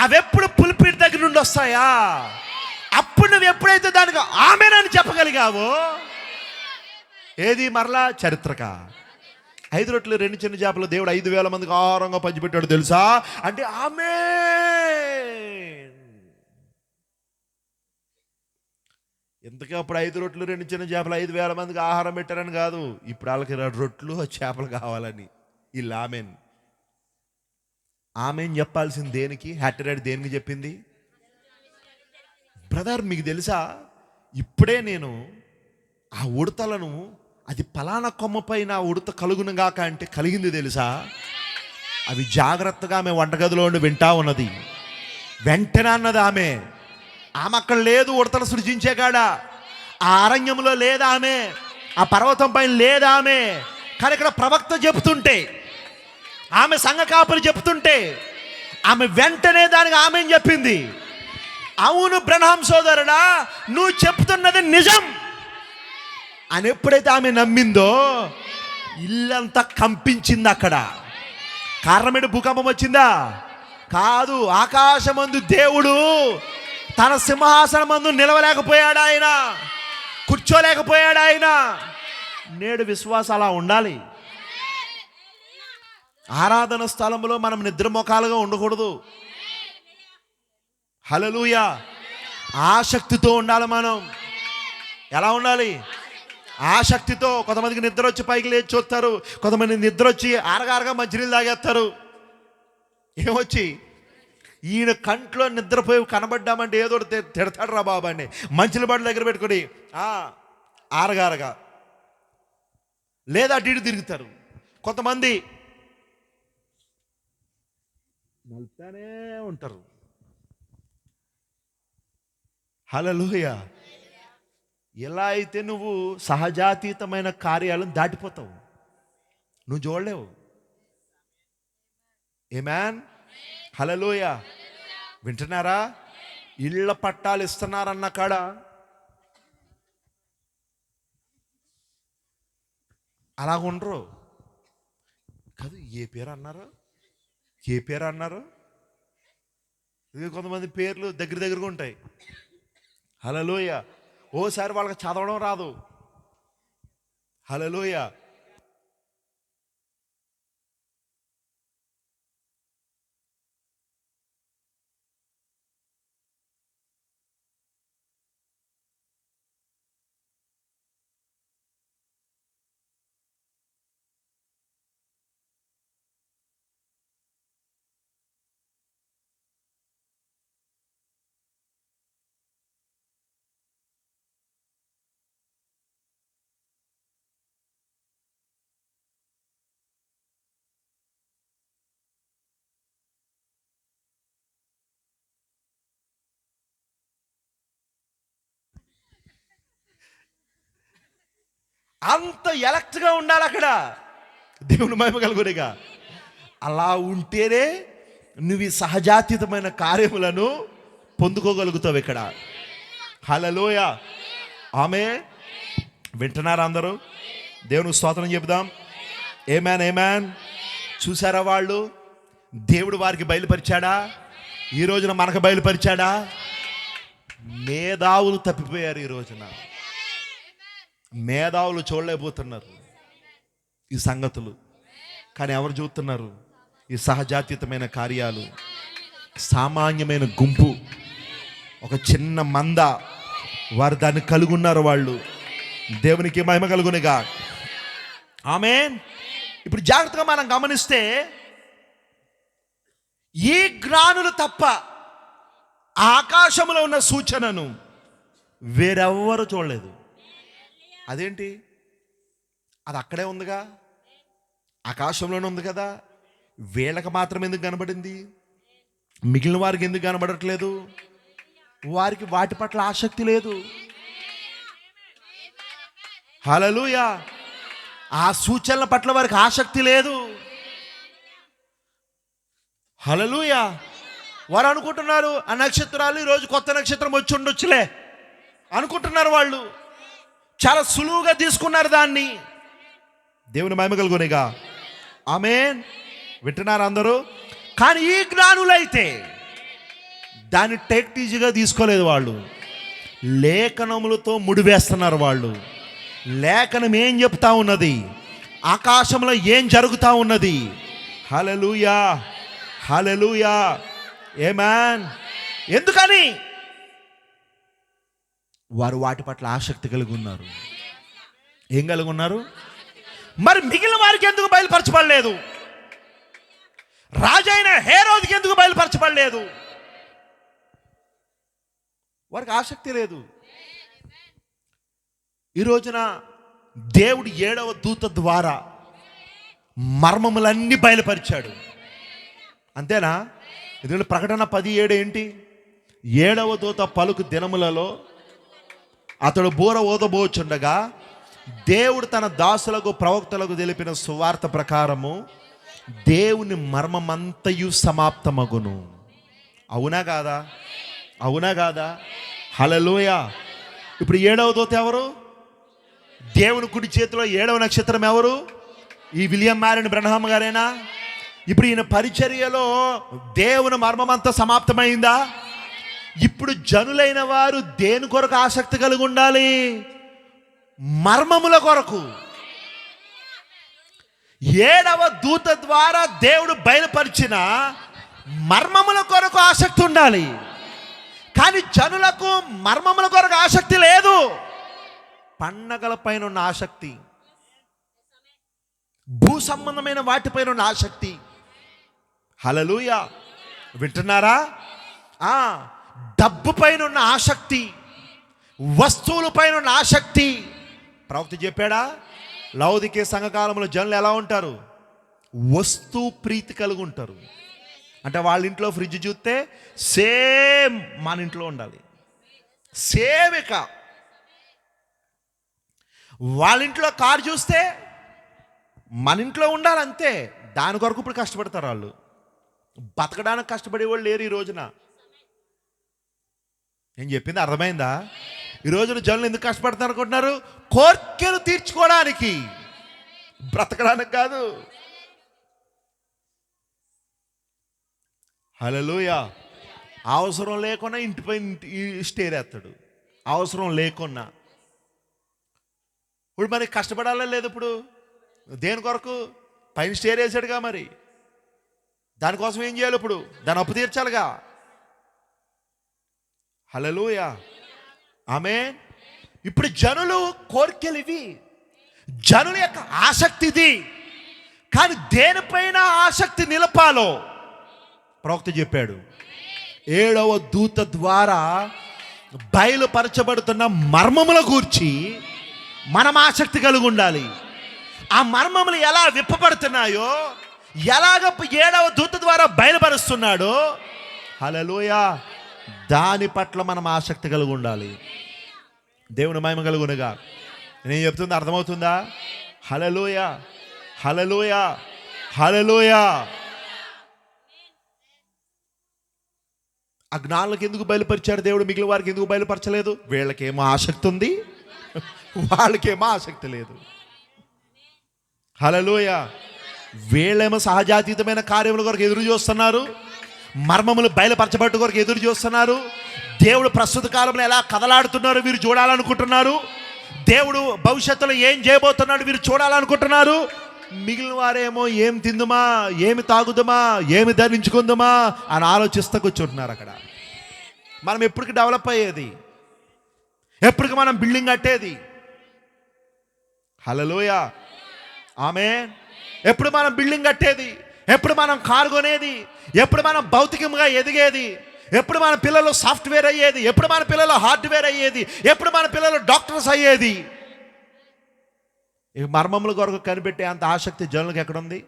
అవెప్పుడు పులిపిట్ దగ్గర నుండి వస్తాయా? అప్పుడు నువ్వు ఎప్పుడైతే దానికి ఆమేన్ అని చెప్పగలిగావో, ఏది మరలా చరిత్రక. 5 రొట్టెలు 2 చిన్న చేపలు దేవుడు 5,000 మందికి ఆహారంగా పంచిపెట్టాడు తెలుసా అంటే ఆమేన్. ఇంతకీ అప్పుడు 5 రొట్టెలు 2 చిన్న చేపలు 5,000 మందికి ఆహారం పెట్టారని కాదు, ఇప్పుడు వాళ్ళకి 2 రొట్టెలు చేపలు కావాలని. వీళ్ళు ఆమేన్ ఆమేన్ చెప్పాల్సింది దేనికి? హ్యాటరైట్ దేనికి చెప్పింది? బ్రదర్ మీకు తెలుసా, ఇప్పుడే నేను ఆ ఉడతలను అది పలానా కొమ్మ పైన ఉడత కలుగునుగాక అంటే కలిగింది తెలుసా? అవి జాగ్రత్తగా ఆమె వంటగదిలో ఉండి వింటా ఉన్నది. వెంటనే అన్నది ఆమె అక్కడ లేదు, ఉడతలు సృజించే కాడ ఆ అరణ్యంలో లేదా ఆమె, ఆ పర్వతం పైన లేదా ఆమె. కానీ ఇక్కడ ప్రవక్త చెప్తుంటే, ఆమె సంఘ కాపరి చెప్తుంటే ఆమె వెంటనే దానికి ఆమె చెప్పింది, అవును బ్రహ్మ సోదరుడా, నువ్వు చెప్తున్నది నిజం అని ఎప్పుడైతే ఆమె నమ్మిందో ఇల్లంతా కంపించింది. అక్కడ కారణం ఏంటి? భూకంపం వచ్చిందా? కాదు. ఆకాశమందు దేవుడు తన సింహాసనం మందు నిలవలేకపోయాడు, ఆయన కూర్చోలేకపోయాడు. ఆయన నేడు విశ్వాసం అలా ఉండాలి. ఆరాధన స్థలంలో మనం నిద్రమొఖాలుగా ఉండకూడదు. హల్లెలూయా. ఆసక్తితో ఉండాలి. మనం ఎలా ఉండాలి? ఆసక్తితో. కొంతమందికి నిద్ర వచ్చి పైకి లేచి చూస్తారు, కొంతమంది నిద్ర వచ్చి ఆరగారగా మంచినీళ్ళు తాగేస్తారు. ఏమొచ్చి ఈయన కంట్లో నిద్రపోయి కనబడ్డామంటే ఏదో తిడతాడు రా బాబా అని మంచిల బట్టల దగ్గర పెట్టుకొని ఆరగారగా లేదా అటు ఇటు తిరుగుతారు. కొంతమంది నలుపుతానే ఉంటారు. హల్లెలూయా. ఎలా అయితే నువ్వు సహజాతీతమైన కార్యాలను దాటిపోతావు, నువ్వు చూడలేవు. ఆమేన్. హల్లెలూయా. వింటున్నారా? ఇళ్ళ పట్టాలు ఇస్తున్నారన్న కాడ అలాగుండరు కాదు. ఏ పేరు అన్నారు? ఏ పేరు అన్నారు? ఇది కొంతమంది పేర్లు దగ్గర దగ్గరగా ఉంటాయి. హల్లెలూయా. ఓసారి వాళ్ళకి చదవడం రాదు. హల్లెలూయా. అంత ఎలక్ట్గా ఉండాలి అక్కడ. దేవుని మహిమ కలుగునిగా. అలా ఉంటేనే నువ్వు ఈ సహజాతీతమైన కార్యములను పొందుకోగలుగుతావు ఇక్కడ. హల్లెలూయా. ఆమేన్. వింటున్నారా అందరూ? దేవునికి స్తోత్రం చెబుదాం. ఆమేన్, ఆమేన్. చూసారా, వాళ్ళు దేవుడు వారికి బయలుపరిచాడా? ఈ రోజున మనకు బయలుపరిచాడా? మేధావులు తప్పిపోయారు. ఈ రోజున మేధావులు చూడలేకపోతున్నారు ఈ సంగతులు. కానీ ఎవరు చూస్తున్నారు? ఈ సహజాతీతమైన కార్యాలు. సామాన్యమైన గుంపు, ఒక చిన్న మంద, వారు దాన్ని కలుగున్నారు. వాళ్ళు దేవునికి మహిమ కలుగునిగా. ఆమేన్. ఇప్పుడు జాగ్రత్తగా మనం గమనిస్తే ఈ జ్ఞానులు తప్ప ఆకాశంలో ఉన్న సూచనను వేరెవ్వరు చూడలేదు. అదేంటి? అది అక్కడే ఉందిగా, ఆకాశంలోనే ఉంది కదా. వీళ్ళకి మాత్రం ఎందుకు కనబడింది? మిగిలిన వారికి ఎందుకు కనబడట్లేదు? వారికి వాటి పట్ల ఆసక్తి లేదు. హల్లెలూయా. ఆ సూచనల పట్ల వారికి ఆసక్తి లేదు. హల్లెలూయా. వారు అనుకుంటున్నారు ఆ నక్షత్రాలు ఈరోజు కొత్త నక్షత్రం వచ్చి ఉండొచ్చులే అనుకుంటున్నారు. వాళ్ళు చాలా సులువుగా తీసుకున్నారు దాన్ని. దేవుని మహిమ కలుగునిగా. ఆమేన్. వింటున్నారు అందరూ? కానీ ఈ జ్ఞానులైతే దాన్ని టేక్ ఈజీగా తీసుకోలేదు. వాళ్ళు లేఖనములతో ముడివేస్తున్నారు. వాళ్ళు లేఖనం ఏం చెప్తా ఉన్నది, ఆకాశంలో ఏం జరుగుతూ ఉన్నది. హల్లెలూయా, హల్లెలూయా, ఆమేన్. ఎందుకని? వారు వాటి పట్ల ఆసక్తి కలిగి ఉన్నారు. ఏం కలిగి ఉన్నారు? మరి మిగిలిన వారికి ఎందుకు బయలుపరచబడలేదు? రాజైన హేరోదుకి ఎందుకు బయలుపరచబడలేదు? వారికి ఆసక్తి లేదు. ఈ రోజున దేవుడు 7వ దూత ద్వారా మర్మములన్నీ బయలుపరిచాడు. అంతేనా? ఎందుకంటే ప్రకటన 10:7 ఏంటి? 7వ దూత పలుకు దినములలో అతడు బూర ఊదబోచుండగా దేవుడు తన దాసులకు ప్రవక్తలకు తెలిపిన సువార్త ప్రకారము దేవుని మర్మమంతయు సమాప్తమగును. అవునా కాదా? అవునా కాదా? హల్లెలూయా. ఇప్పుడు 7వ దూత ఎవరు? దేవుని కుడి చేతిలో 7వ నక్షత్రం ఎవరు? ఈ విలియం మ్యారిన్ బ్రహ్మ గారేనా? ఇప్పుడు ఈయన పరిచర్యలో దేవుని మర్మమంతా సమాప్తమైందా? ఇప్పుడు జనులైన వారు దేని కొరకు ఆసక్తి కలిగి ఉండాలి? మర్మముల కొరకు. 7వ దూత ద్వారా దేవుడు బయలుపరిచిన మర్మముల కొరకు ఆసక్తి ఉండాలి. కానీ జనులకు మర్మముల కొరకు ఆసక్తి లేదు. పండగల పైన ఉన్న ఆసక్తి, భూ సంబంధమైన వాటిపైన ఉన్న ఆసక్తి. హల్లెలూయా. వింటున్నారా? డబ్బు పైన ఉన్న ఆసక్తి, వస్తువుల పైన ఉన్న ఆసక్తి. ప్రవక్త చెప్పాడా? లౌదికే సంఘకాలంలో జనులు ఎలా ఉంటారు? వస్తు ప్రీతి కలిగి ఉంటారు. అంటే వాళ్ళ ఇంట్లో ఫ్రిడ్జ్ చూస్తే సేమ్ మన ఇంట్లో ఉండాలి, సేమ్. ఇక వాళ్ళ ఇంట్లో కారు చూస్తే మన ఇంట్లో ఉండాలి, అంతే. దాని కొరకు ఇప్పుడు కష్టపడతారు వాళ్ళు. బతకడానికి కష్టపడే వాళ్ళు లేరు ఈ రోజున. నేను చెప్పింది అర్థమైందా? ఈ రోజున జనులు ఎందుకు కష్టపడతారు అనుకుంటున్నారు? కోర్కెలు తీర్చుకోవడానికి, బ్రతకడానికి కాదు. హల్లెలూయా. అవసరం లేకున్నా ఇంటిపై స్టేర్ వేస్తాడు, అవసరం లేకున్నా. ఇప్పుడు మరి కష్టపడాలా లేదు? ఇప్పుడు దేని కొరకు? పైన స్టేర్ వేసాడుగా, మరి దానికోసం ఏం చేయాలి? ఇప్పుడు దాని అప్పు తీర్చాలిగా. హల్లెలూయా. ఆమేన్. ఇప్పుడు జనులు కోరికలు ఇవి, జనుల యొక్క ఆసక్తి ఇది. కానీ దేనిపైన ఆసక్తి నిలపాలో ప్రవక్త చెప్పాడు. 7వ దూత ద్వారా బయలుపరచబడుతున్న మర్మముల గూర్చి మనం ఆసక్తి కలిగి ఉండాలి. ఆ మర్మములు ఎలా విప్పబడుతున్నాయో, ఎలాగ 7వ దూత ద్వారా బయలుపరుస్తున్నాడో, హల్లెలూయా, దాని పట్ల మనం ఆసక్తి కలిగి ఉండాలి. దేవుని మహిమ కలుగునుగా. నేను చెప్తుంది అర్థమవుతుందా? హల్లెలూయా, హల్లెలూయా, హల్లెలూయా. అజ్ఞానులకు ఎందుకు బయలుపరిచాడు దేవుడు, మిగిలిన వారికి ఎందుకు బయలుపరచలేదు? వీళ్ళకేమో ఆసక్తి ఉంది, వాళ్ళకేమో ఆసక్తి లేదు. హల్లెలూయా. వీళ్ళేమో సహజాతీతమైన కార్యముల కొరకు ఎదురు చూస్తున్నారు, మర్మములు బయలుపరచబట్టు కొరకు ఎదురు చూస్తున్నారు. దేవుడు ప్రస్తుత కాలంలో ఎలా కదలాడుతున్నారో వీరు చూడాలనుకుంటున్నారు. దేవుడు భవిష్యత్తులో ఏం చేయబోతున్నాడు వీరు చూడాలనుకుంటున్నారు. మిగిలిన వారేమో ఏం తిందుమా, ఏమి తాగుదామా, ఏమి ధరించుకుందామా అని ఆలోచిస్తూ కూర్చుంటున్నారు అక్కడ. మనం ఎప్పటికి డెవలప్ అయ్యేది? ఎప్పటికి మనం బిల్డింగ్ కట్టేది? హల్లెలూయా, ఆమేన్. ఎప్పుడు మనం బిల్డింగ్ కట్టేది? ఎప్పుడు మనం కారు కొనేది? ఎప్పుడు మనం భౌతికంగా ఎదిగేది? ఎప్పుడు మన పిల్లలు సాఫ్ట్వేర్ అయ్యేది? ఎప్పుడు మన పిల్లలు హార్డ్వేర్ అయ్యేది? ఎప్పుడు మన పిల్లలు డాక్టర్స్ అయ్యేది? ఈ మర్మముల కొరకు కనిపెట్టే అంత ఆసక్తి జనులకు ఎక్కడుంది?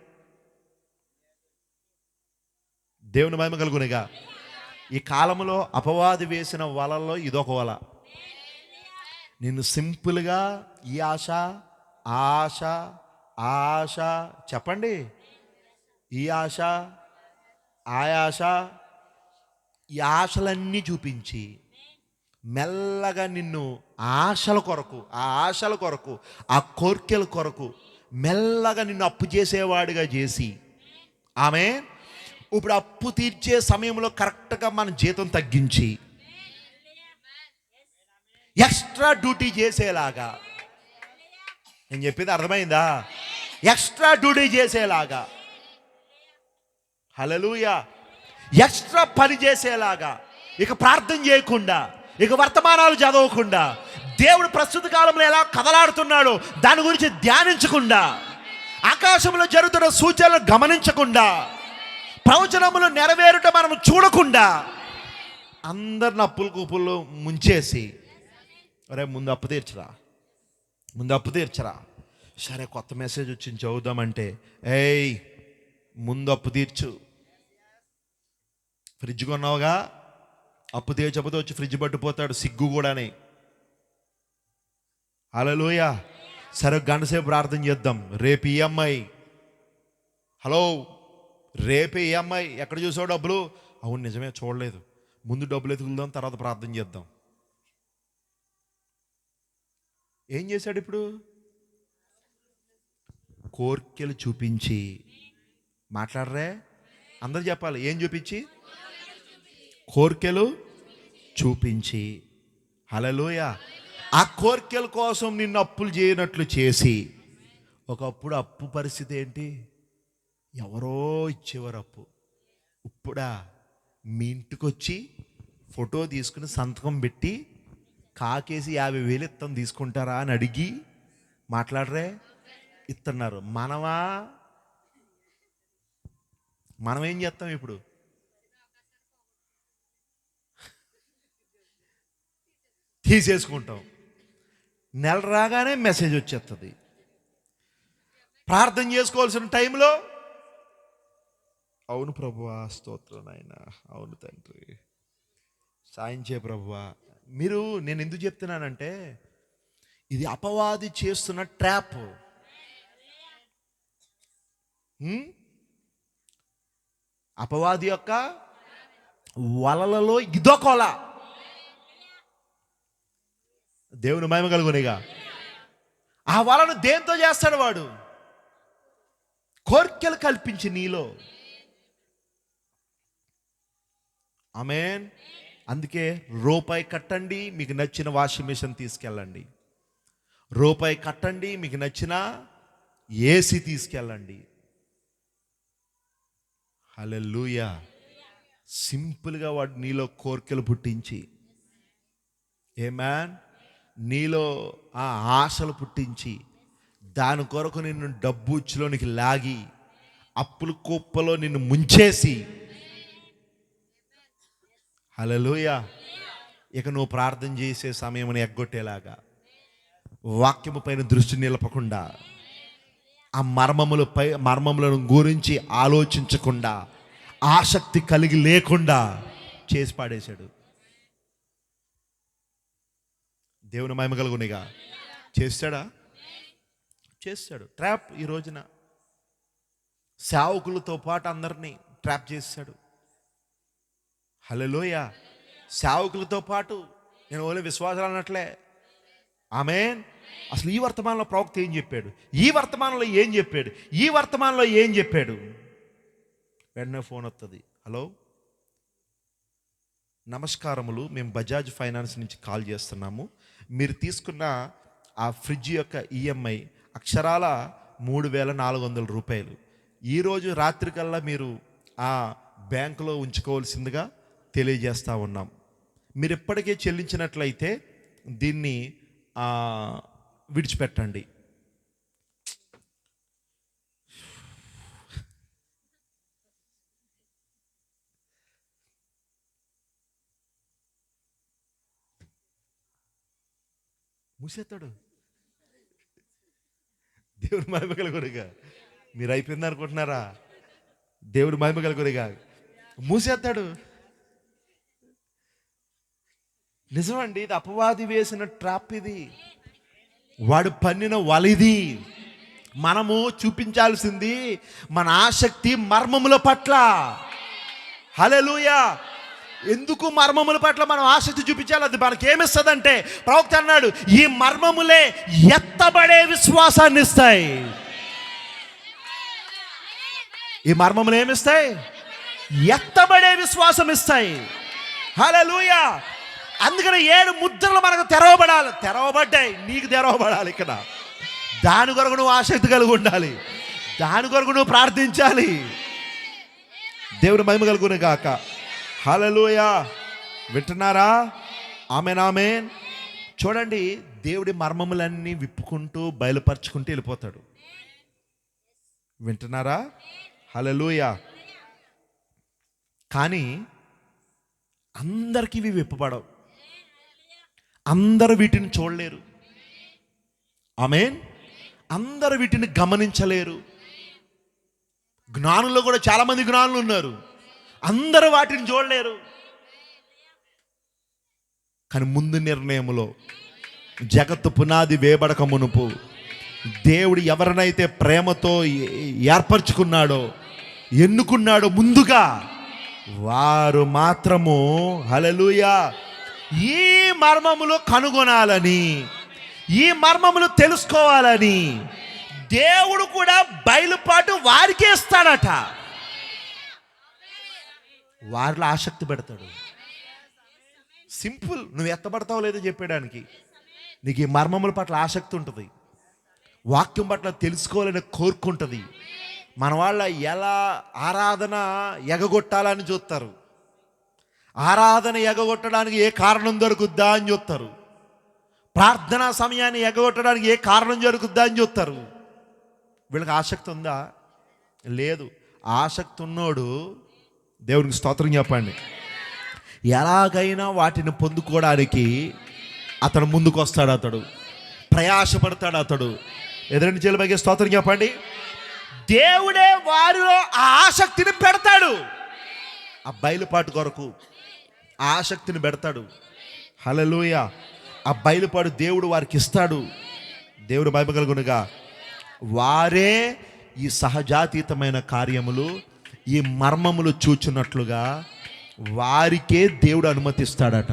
దేవుని మహిమ కలుగునిగా. ఈ కాలంలో అపవాది వేసిన వలలో ఇదొక వల. నిన్ను సింపుల్గా ఈ ఆశ, ఆశ, ఆశ, చెప్పండి, ఈ ఆశ, ఆయాశ, ఈ ఆశలన్నీ చూపించి మెల్లగా నిన్ను ఆశల కొరకు, ఆ ఆశల కొరకు, ఆ కోర్కెల కొరకు మెల్లగా నిన్ను అప్పు చేసేవాడిగా చేసి, ఆమె ఇప్పుడు అప్పు తీర్చే సమయంలో కరెక్ట్గా మన జీతం తగ్గించి ఎక్స్ట్రా డ్యూటీ చేసేలాగా. నేను చెప్పింది అర్థమైందా? ఎక్స్ట్రా డ్యూటీ చేసేలాగా, హల్లెలూయా, ఎక్స్ట్రా పని చేసేలాగా. ఇక ప్రార్థన చేయకుండా, ఇక వర్తమానాలు చదవకుండా, దేవుడు ప్రస్తుత కాలంలో ఎలా కదలాడుతున్నాడో దాని గురించి ధ్యానించకుండా, ఆకాశంలో జరుగుతున్న సూచనలు గమనించకుండా, ప్రవచనములు నెరవేరుట మనం చూడకుండా, అందరిని అప్పులు కూపుల్లో ముంచేసి, అరే ముందు అప్పు తీర్చరా, ముందు అప్పు తీర్చరా, సరే కొత్త మెసేజ్ వచ్చింది చదువుదామంటే, ఏయ్ ముందు అప్పు తీర్చు, ఫ్రిడ్జ్ కొన్నావుగా, అప్పు తీర్చకపోతే వచ్చి ఫ్రిడ్జ్ పట్టుపోతాడు, సిగ్గు కూడానే. హల్లెలూయా. సరే, గంటసేపు ప్రార్థన చేద్దాం. రేపు ఈఎంఐ. హలో, రేపు ఈఎంఐ. ఎక్కడ చూసావు డబ్బులు? అవును నిజమే, చూడలేదు. ముందు డబ్బులు ఎత్తుకుందాం, తర్వాత ప్రార్థన చేద్దాం. ఏం చేశాడు ఇప్పుడు? కోర్కెలు చూపించి. మాట్లాడరే, అందరు చెప్పాలి. ఏం చూపించి? కోర్కెలు చూపించి. హల్లెలూయా. ఆ కోర్కెల కోసం నిన్ను అప్పులు చేయనట్లు చేసి. ఒకప్పుడు అప్పు పరిస్థితి ఏంటి? ఎవరో ఇచ్చేవారు అప్పు. ఇప్పుడా మీ ఇంటికి వచ్చి ఫోటో తీసుకుని సంతకం పెట్టి కాకేసి 50,000 ఇస్తాం, తీసుకుంటారా అని అడిగి మాట్లాడరే, ఇస్తున్నారు. మనం ఏం చేస్తాం ఇప్పుడు? తీసేసుకుంటాం. నెల రాగానే మెసేజ్ వచ్చేస్తుంది. ప్రార్థన చేసుకోవాల్సిన టైంలో అవును ప్రభువా, స్తోత్రం నాయనా, అవును తండ్రి, సాయం చేయ ప్రభువా. నేను ఎందుకు చెప్తున్నానంటే, ఇది అపవాది చేస్తున్న ట్రాప్. అపవాది యొక్క వలలలో ఇదొకొల. దేవుని మహిమ కలుగునిగా. ఆ వలను దేంతో చేస్తాడు వాడు? కోర్కెలు కల్పించి నీలో. ఆమేన్. అందుకే రూపాయి కట్టండి, మీకు నచ్చిన వాషింగ్ మిషన్ తీసుకెళ్ళండి. రూపాయి కట్టండి, మీకు నచ్చిన ఏసీ తీసుకెళ్ళండి. హల్లెలూయా. సింపుల్గా వాడు నీలో కోర్కెలు పుట్టించి, ఆమేన్, నీలో ఆ ఆశలు పుట్టించి, దాని కొరకు నిన్ను డబ్బు ఉచ్చులోనికి లాగి అప్పుల కుప్పలో నిన్ను ముంచేసి. హల్లెలూయా. ఇక నువ్వు ప్రార్థన చేసే సమయం ఎగ్గొట్టేలాగా, వాక్యము పైన దృష్టి నిలపకుండా, ఆ మర్మములను గురించి ఆలోచించకుండా, ఆసక్తి కలిగి లేకుండా చేసి పాడేశాడు. దేవుని మహిమ కలుగునిగా. చేస్తాడా? చేస్తాడు. ట్రాప్. ఈ రోజున సేవకులతో పాటు అందరినీ ట్రాప్ చేశాడు. హల్లెలూయా. సేవకులతో పాటు. నేను ఓన్లీ విశ్వాసాలు అన్నట్లే. ఆమేన్. అసలు ఈ వర్తమానంలో ప్రవక్త ఏం చెప్పాడు? ఈ వర్తమానంలో ఏం చెప్పాడు? ఈ వర్తమానంలో ఏం చెప్పాడు? వెంటనే ఫోన్ వస్తుంది. హలో, నమస్కారములు, మేము బజాజ్ ఫైనాన్స్ నుంచి కాల్ చేస్తున్నాము. మీరు తీసుకున్న ఆ ఫ్రిడ్జ్ యొక్క ఈఎంఐ అక్షరాల 3,400 రూపాయలు. ఈరోజు రాత్రికల్లా మీరు ఆ బ్యాంకులో ఉంచుకోవాల్సిందిగా తెలియజేస్తూ ఉన్నాం. మీరు ఎప్పటికే చెల్లించినట్లయితే దీన్ని విడిచిపెట్టండి. మూసేస్తాడు. దేవుడు మహిమ కలుగునిగా. మీరు అయిపోయింది అనుకుంటున్నారా? దేవుడు మహిమ కలుగునిగా. మూసేస్తాడు. నిజమండి, ఇది అపవాది వేసిన ట్రాప్. ఇది వాడు పన్నిన వలిది. మనము చూపించాల్సింది మన ఆసక్తి మర్మముల పట్ల. హల్లెలూయా. ఎందుకు మర్మముల పట్ల మనం ఆసక్తి చూపించాలి? అది మనకేమిస్తుందంటే, ప్రవక్త అన్నాడు, ఈ మర్మములే ఎత్తబడే విశ్వాసాన్ని ఇస్తాయి. ఈ మర్మములు ఏమిస్తాయి? ఎత్తబడే విశ్వాసం ఇస్తాయి. హల్లెలూయా. అందుకని 7 ముద్రలు మనకు తెరవబడ్డాయి. నీకు తెరవబడాలి. ఇక్కడ దాని కొరకు నువ్వు ఆసక్తి కలిగి ఉండాలి. దాని కొరకు నువ్వు ప్రార్థించాలి. దేవుని మహిమ కలుగును గాక. హల్లెలూయా. వింటున్నారా? ఆమేన్, ఆమేన్. చూడండి, దేవుడి మర్మములన్నీ విప్పుకుంటూ బయలుపరుచుకుంటూ వెళ్ళిపోతాడు. వింటున్నారా? హల్లెలూయా. కానీ అందరికీ ఇవి విప్పబడవు. అందరూ వీటిని చూడలేరు. ఆమేన్. అందరూ వీటిని గమనించలేరు. జ్ఞానుల్లో కూడా చాలామంది జ్ఞానులు ఉన్నారు. అందరూ వాటిని చూడలేరు. కానీ ముందు నిర్ణయంలో జగత్తు పునాది వేయబడక మునుపు దేవుడు ఎవరినైతే ప్రేమతో ఏర్పరచుకున్నాడో, ఎన్నుకున్నాడో ముందుగా, వారు మాత్రము హల్లెలూయా ఈ మర్మములు కనుగొనాలని, ఈ మర్మములు తెలుసుకోవాలని దేవుడు కూడా బయలుపాటు వారికే ఇస్తాడట. వారిలో ఆసక్తి పెడతాడు. సింపుల్. నువ్వు ఎత్తబడతావు లేదో చెప్పడానికి. నీకు ఈ మర్మముల పట్ల ఆసక్తి ఉంటుంది, వాక్యం పట్ల తెలుసుకోవాలని కోరుకుంటుంది. మన వాళ్ళ ఎలా ఆరాధన ఎగగొట్టాలని చూస్తారు. ఆరాధన ఎగగొట్టడానికి ఏ కారణం దొరుకుద్దా అని చూస్తారు. ప్రార్థనా సమయాన్ని ఎగగొట్టడానికి ఏ కారణం జరుగుద్దా అని చూస్తారు. వీళ్ళకి ఆసక్తి ఉందా? లేదు. ఆసక్తి ఉన్నోడు దేవునికి స్తోత్రం చెప్పండి. ఎలాగైనా వాటిని పొందుకోవడానికి అతడు ముందుకు వస్తాడు, అతడు ప్రయాసపడతాడు, అతడు ఎదురంటి చేలబగే స్తోత్రం చెప్పండి. దేవుడే వారిలో ఆ ఆసక్తిని పెడతాడు. ఆ బయలుపాటు కొరకు ఆ ఆసక్తిని పెడతాడు. హల్లెలూయా. ఆ బయలుపాటు దేవుడు వారికి ఇస్తాడు. దేవుడు భయపగలుగునుగా. వారే ఈ సహజాతీతమైన కార్యములు, ఈ మర్మములు చూచున్నట్లుగా వారికే దేవుడు అనుమతిస్తాడట.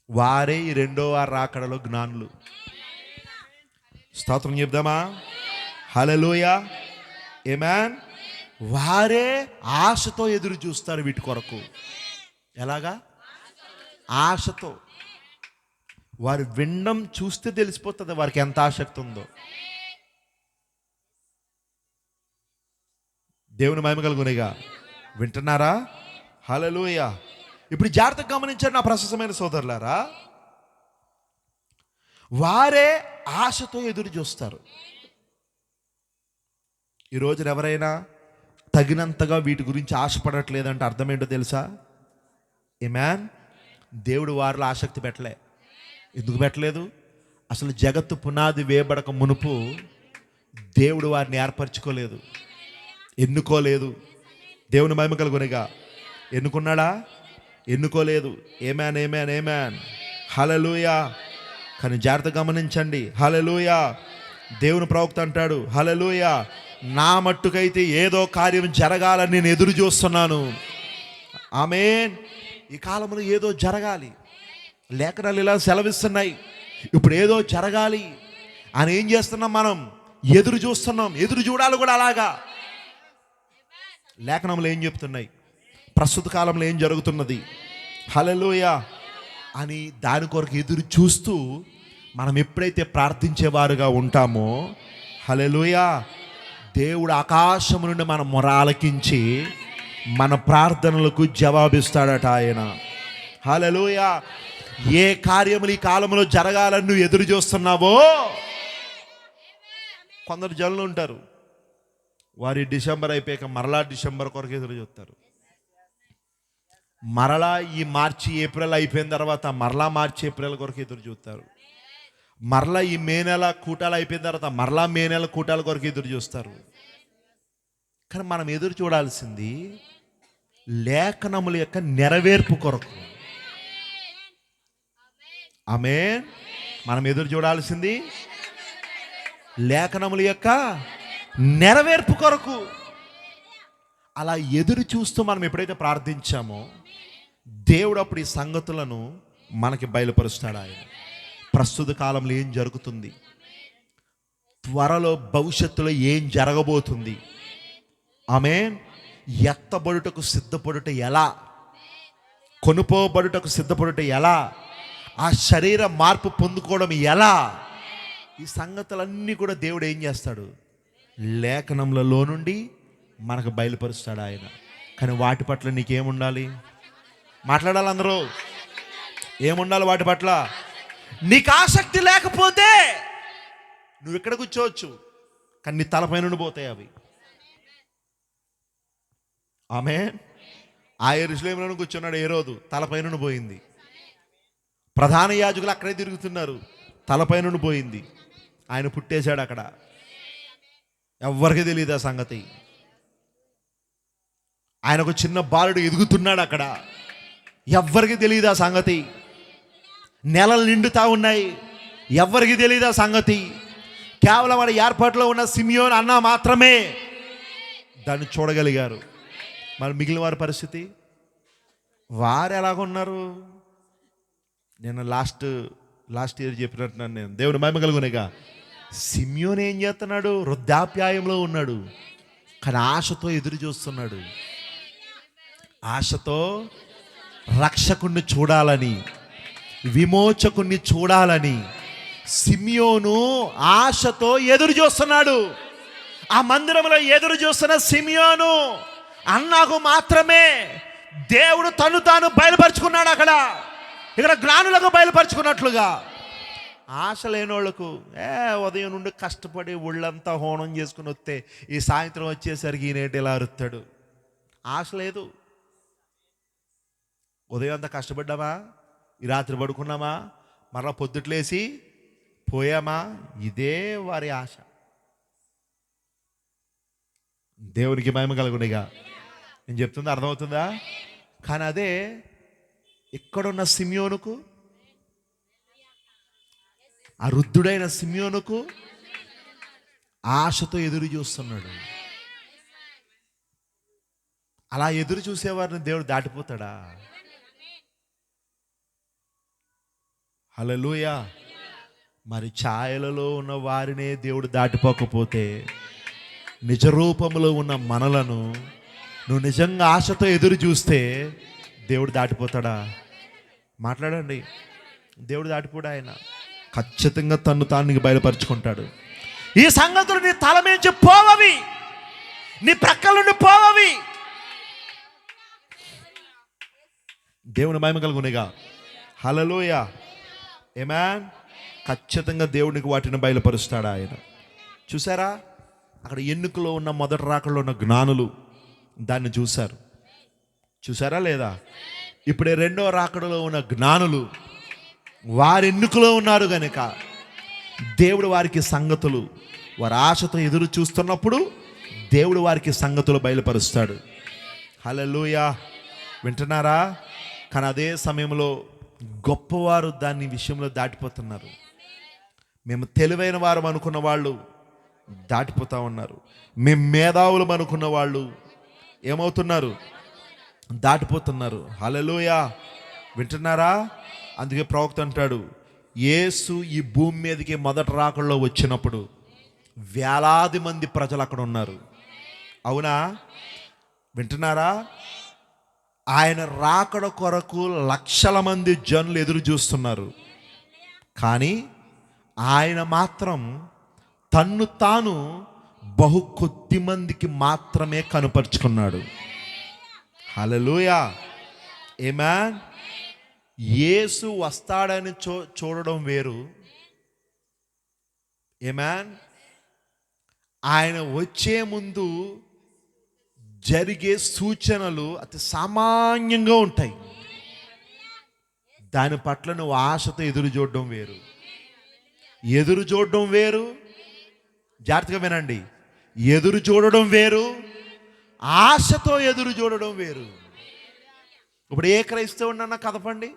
వారే ఈ రెండవ రాకడలో జ్ఞానులు. స్తోత్రం చెప్దామా? హల్లెలూయా, ఆమేన్. వారే ఆశతో ఎదురు చూస్తారు వీటి కొరకు. ఎలాగా? ఆశతో. వారు వినడం చూస్తే తెలిసిపోతుంది వారికి ఎంత ఆసక్తి ఉందో. దేవుని మహిమ కలుగునిగా. వింటున్నారా? హల్లెలూయా. ఇప్పుడు జాగ్రత్తగా గమనించండి నా ప్రశస్తమైన సోదరులారా. వారే ఆశతో ఎదురు చూస్తారు. ఈ రోజున ఎవరైనా తగినంతగా వీటి గురించి ఆశపడట్లేదంటే అర్థం ఏంటో తెలుసా? ఆమేన్. దేవుడు వారిలో ఆసక్తి పెట్టలే. ఎందుకు పెట్టలేదు? అసలు జగత్తు పునాది వేయబడక మునుపు దేవుడు వారిని ఏర్పరచుకోలేదు, ఎన్నుకోలేదు. దేవుని మహిమ కలుగునిగా. ఎన్నుకున్నాడా? ఎన్నుకోలేదు. ఆమేన్, ఆమేన్, ఆమేన్. హల్లెలూయా. కానీ జాగ్రత్త గమనించండి. హల్లెలూయా. దేవుని ప్రవక్త అంటాడు, హల్లెలూయా, నా మట్టుకైతే ఏదో కార్యం జరగాలని నేను ఎదురు చూస్తున్నాను. ఆమేన్. ఈ కాలంలో ఏదో జరగాలి. లేఖనాలు ఇలా సెలవిస్తున్నాయి. ఇప్పుడు ఏదో జరగాలి అని ఏం చేస్తున్నాం? మనం ఎదురు చూస్తున్నాం. ఎదురు చూడాలి కూడా అలాగా. లేఖనంలో ఏం చెప్తున్నాయి? ప్రస్తుత కాలంలో ఏం జరుగుతున్నది? హల్లెలూయా అని దాని కొరకు ఎదురు చూస్తూ మనం ఎప్పుడైతే ప్రార్థించేవారుగా ఉంటామో, హల్లెలూయా, దేవుడు ఆకాశం నుండి మన మొర ఆలకించి మన ప్రార్థనలకు జవాబిస్తాడట ఆయన. హల్లెలూయా. ఏ కార్యములు ఈ కాలంలో జరగాలని నువ్వు ఎదురు చూస్తున్నావో, కొందరు జనులు ఉంటారు, వారి డిసెంబర్ అయిపోయాక మరలా డిసెంబర్ కొరకు ఎదురు చూస్తారు. మరలా ఈ మార్చి ఏప్రిల్ అయిపోయిన తర్వాత మరలా మార్చి ఏప్రిల్ కొరకు ఎదురు చూస్తారు. మరలా ఈ మే నెల కూటాలు అయిపోయిన తర్వాత మరలా మే నెల కూటాల కొరకు ఎదురు చూస్తారు. కానీ మనం ఎదురు చూడాల్సింది లేఖనముల యొక్క నెరవేర్పు కొరకు. ఆమేన్. మనం ఎదురు చూడాల్సింది లేఖనముల యొక్క నెరవేర్పు కొరకు. అలా ఎదురు చూస్తూ మనం ఎప్పుడైతే ప్రార్థించామో దేవుడు అప్పుడు ఈ సంగతులను మనకి బయలుపరుస్తాడు. ఆయన ప్రస్తుత కాలంలో ఏం జరుగుతుంది, త్వరలో భవిష్యత్తులో ఏం జరగబోతుంది, ఆమేన్, ఎత్తబడుటకు సిద్ధపడుట ఎలా, కొనుపోబడుటకు సిద్ధపడుట ఎలా, ఆ శరీర మార్పు పొందుకోవడం ఎలా, ఈ సంగతులన్నీ కూడా దేవుడు ఏం చేస్తాడు? లేఖనములలో నుండి మనకు బయలుపరుస్తాడు ఆయన. కానీ వాటి పట్ల నీకేముండాలి? మాట్లాడాలి అందరూ. ఏముండాలి వాటి పట్ల? నీకు ఆసక్తి లేకపోతే నువ్వు ఇక్కడ కూర్చోవచ్చు, కానీ నీ తలపై నుండి పోతాయి అవి. ఆమేన్. ఆ యెరూషలేములో కూర్చున్నాడు ఏ రోజు, తలపై నుండి పోయింది. ప్రధాన యాజకులు అక్కడే తిరుగుతున్నారు, తలపై నుండి పోయింది. ఆయన పుట్టేశాడు అక్కడ. ఎవ్వరికి తెలియదు ఆ సంగతి. ఆయన ఒక చిన్న బాలుడు ఎదుగుతున్నాడు అక్కడ. ఎవ్వరికి తెలియదు ఆ సంగతి. నెలలు నిండుతా ఉన్నాయి, ఎవ్వరికి తెలియదు ఆ సంగతి. కేవలం వాడి ఏర్పాట్లో ఉన్న సిమియోన్ అన్న మాత్రమే దాన్ని చూడగలిగారు. మరి మిగిలిన వారి పరిస్థితి, వారు ఎలాగున్నారు? నేను లాస్ట్ ఇయర్ చెప్పినట్టున్నాను నేను, దేవుని మహిమ కలుగునేగా. సిమియోన్ ఏం చేస్తున్నాడు? వృద్ధాప్యాయంలో ఉన్నాడు, కానీ ఆశతో ఎదురు చూస్తున్నాడు. ఆశతో రక్షకుణ్ణి చూడాలని, విమోచకుణ్ణి చూడాలని సిమియోను ఆశతో ఎదురు చూస్తున్నాడు. ఆ మందిరంలో ఎదురు చూస్తున్న సిమియోను అన్నకు మాత్రమే దేవుడు తను తాను బయలుపరుచుకున్నాడు. ఇక్కడ జ్ఞానులకు బయలుపరుచుకున్నట్లుగా ఆశ లేనోళ్లకు ఉదయం నుండి కష్టపడి ఒళ్ళంతా హోనం చేసుకుని వస్తే ఈ సాయంత్రం వచ్చేసరికి ఈనేటి ఇలా అరుస్తాడు. ఆశ లేదు. ఉదయం అంతా కష్టపడ్డామా, ఈ రాత్రి పడుకున్నామా, మరలా పొద్దుట్లేసి పోయామా, ఇదే వారి ఆశ. దేవునికి మహిమ కలుగునిగా. నేను చెప్తుంది అర్థమవుతుందా? కానీ అదే ఇక్కడున్న సిమియోనుకు, ఆ వృద్ధుడైన సిమియోనుకు ఆశతో ఎదురు చూస్తున్నాడు. అలా ఎదురు చూసేవారిని దేవుడు దాటిపోతాడా? హల్లెలూయా. మరి ఛాయలలో ఉన్న వారినే దేవుడు దాటిపోకపోతే నిజ రూపంలో ఉన్న మనలను నువ్వు నిజంగా ఆశతో ఎదురు చూస్తే దేవుడు దాటిపోతాడా? మాట్లాడండి. దేవుడు దాటిపోడా? ఆయన ఖచ్చితంగా తన్ను తాను బయలుపరుచుకుంటాడు. ఈ సంగతులు నీ తల మించి పోవవి, నీ ప్రక్కల నుండి పోవవి. దేవుని మహిమ కలుగునిగా. హల్లెలూయా. ఆమేన్. ఖచ్చితంగా దేవునికి వాటిని బయలుపరుస్తాడు ఆయన. చూసారా, అక్కడ ఎన్నికలో ఉన్న మొదటి రాకడలో ఉన్న జ్ఞానులు దాన్ని చూసారా లేదా? ఇప్పుడే రెండో రాకడలో ఉన్న జ్ఞానులు వారి ఎన్నికలో ఉన్నారు గనుక దేవుడు వారికి సంగతులు, వారి ఆశతో ఎదురు చూస్తున్నప్పుడు దేవుడు వారికి సంగతులు బయలుపరుస్తాడు. హల్లెలూయా. వింటున్నారా? కానీ అదే సమయంలో గొప్పవారు దాని విషయంలో దాటిపోతున్నారు. మేము తెలివైన వారు అనుకున్న వాళ్ళు దాటిపోతూ ఉన్నారు. మేము మేధావులు అనుకున్న వాళ్ళు ఏమవుతున్నారు? దాటిపోతున్నారు. హల్లెలూయా. వింటున్నారా? అందుకే ప్రవక్త అంటాడు, యేసు ఈ భూమి మీదకి మొదటి రాకడలో వచ్చినప్పుడు వేలాది మంది ప్రజలు అక్కడ ఉన్నారు. అవునా? వింటున్నారా? ఆయన రాకడ కొరకు లక్షల మంది జనులు ఎదురు చూస్తున్నారు. కానీ ఆయన మాత్రం తన్ను తాను బహు కొద్ది మందికి మాత్రమే కనుపరుచుకున్నాడు. హల్లెలూయా. ఆమేన్. యేసు వస్తాడని చూడడం వేరు. ఆమేన్. ఆయన వచ్చే ముందు జరిగే సూచనలు అతి సామాన్యంగా ఉంటాయి. దాని పట్ల నువ్వు ఆశతో ఎదురు చూడడం వేరు. ఎదురు చూడడం వేరు. జాగ్రత్తగా వినండి. ఎదురు చూడడం వేరు, ఆశతో ఎదురు చూడడం వేరు. ఇప్పుడు ఏ క్రైస్తవుడన్నా కదపండి,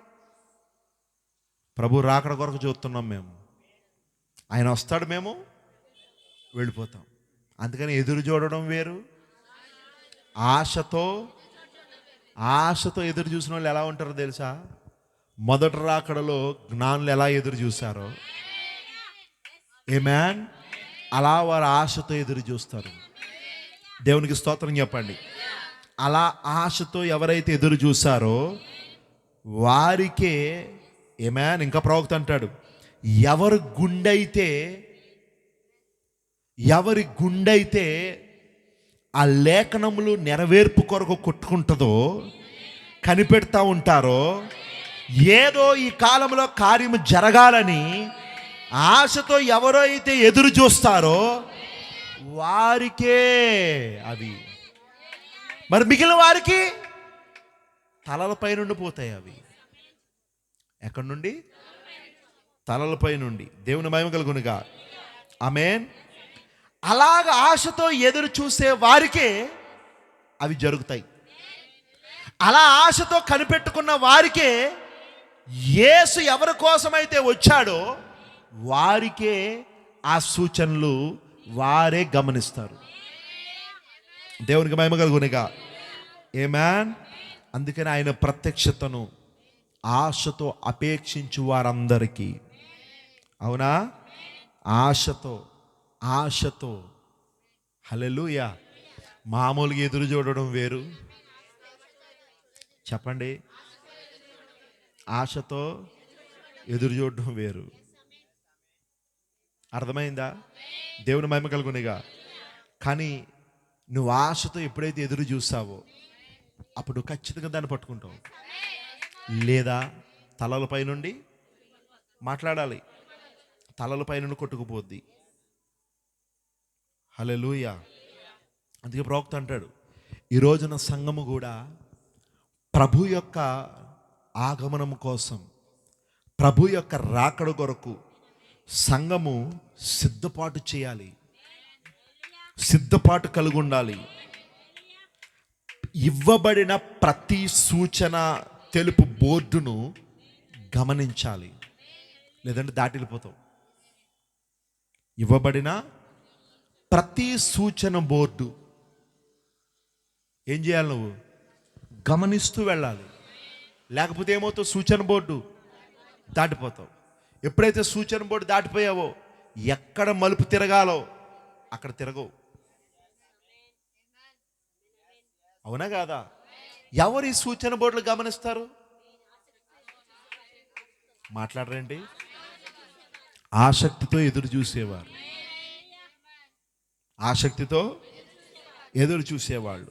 ప్రభు రాకడ కొరకు చూస్తున్నాం మేము, ఆయన వస్తాడు, మేము వెళ్ళిపోతాం. అందుకని ఎదురు చూడడం వేరు, ఆశతో ఎదురు చూసిన వాళ్ళు ఎలా ఉంటారో తెలుసా? మొదటి రాకడలో జ్ఞానులు ఎలా ఎదురు చూశారో, ఆమేన్, అలా వారు ఆశతో ఎదురు చూస్తారు. దేవునికి స్తోత్రం చెప్పండి. అలా ఆశతో ఎవరైతే ఎదురు చూశారో వారికే, ఆమేన్. ఇంకా ప్రవక్త అంటాడు, ఎవరి గుండైతే ఆ లేఖనములు నెరవేర్పు కొరకు కొట్టుకుంటుందో, కనిపెడతా ఉంటారో, ఏదో ఈ కాలంలో కార్యము జరగాలని ఆశతో ఎవరైతే ఎదురు చూస్తారో వారికే అవి. మరి మిగిలిన వారికి తలలపై నుండి పోతాయి అవి. ఎక్కడి నుండి? తలలపై నుండి. దేవుని మహిమ కలుగునుగా. ఆమేన్. అలాగ ఆశతో ఎదురు చూసే వారికే అవి జరుగుతాయి. అలా ఆశతో కనిపెట్టుకున్న వారికే యేసు ఎవరి కోసమైతే వచ్చాడో వారికే ఆ సూచనలు వారే గమనిస్తారు. దేవునికి మహిమ కలుగునిగా. ఆమేన్. అందుకని ఆయన ప్రత్యక్షతను ఆశతో అపేక్షించు వారందరికీ, అవునా, ఆశతో హల్లెలూయా. మామూలుగా ఎదురు చూడడం వేరు, చెప్పండి, ఆశతో ఎదురు చూడడం వేరు. అర్థమైందా? దేవుని మహిమ కలుగునిగా. కానీ నువ్వు ఆశతో ఎప్పుడైతే ఎదురు చూస్తావో అప్పుడు ఖచ్చితంగా దాన్ని పట్టుకుంటావు. లేదా తలలపై నుండి మాట్లాడాలి, తలలపై నుండి కొట్టుకుపోద్ది. హల్లెలూయా. అందుకే ప్రవక్త అంటాడు, ఈ రోజున సంఘము కూడా ప్రభు యొక్క ఆగమనం కోసం, ప్రభు యొక్క రాకడ కొరకు సంఘము సిద్ధపాటు చేయాలి, సిద్ధపాటు కలిగి ఉండాలి. ఇవ్వబడిన ప్రతి సూచన తెలుపు బోర్డును గమనించాలి, లేదంటే దాటిపోతావు. ఇవ్వబడిన ప్రతి సూచన బోర్డు ఏం చేయాలి? నువ్వు గమనిస్తూ వెళ్ళాలి. లేకపోతే ఏమవుతావు? సూచన బోర్డు దాటిపోతావు. ఎప్పుడైతే సూచన బోర్డు దాటిపోయావో ఎక్కడ మలుపు తిరగాలో అక్కడ తిరగవు. అవునా కాదా? ఎవరు ఈ సూచన బోర్డులు గమనిస్తారు? మాట్లాడరండి. ఆసక్తితో ఎదురు చూసేవారు, ఆసక్తితో ఎదురు చూసేవాళ్ళు.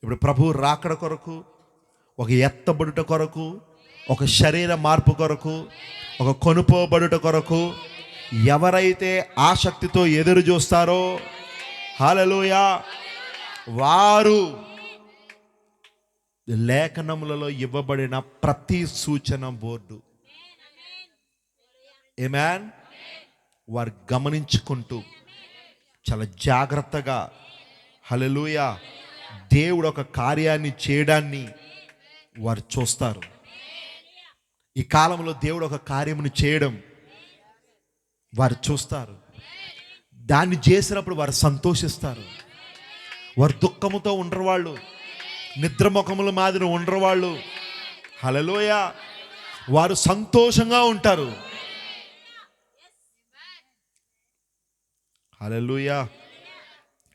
ఇప్పుడు ప్రభు రాకడ కొరకు, ఒక ఎత్తబడుట కొరకు, ఒక శరీర మార్పు కొరకు, ఒక కొనుపోబడుట కొరకు ఎవరైతే ఆసక్తితో ఎదురు చూస్తారో హల్లెలూయా, వారు లేఖనములలో ఇవ్వబడిన ప్రతి సూచన బోర్డు ఆమేన్ వారు గమనించుకుంటూ చాలా జాగ్రత్తగా హల్లెలూయా దేవుడు ఒక కార్యాన్ని చేయడాన్ని వారు చూస్తారు. ఈ కాలంలో దేవుడు ఒక కార్యమును చేయడం వారు చూస్తారు. దాన్ని చేసినప్పుడు వారు సంతోషిస్తారు. వారు దుఃఖముతో ఉండరు, వాళ్ళు నిద్రముఖముల మాదిరి ఉండరు వాళ్ళు. హల్లెలూయా, వారు సంతోషంగా ఉంటారు. హల్లెలూయా,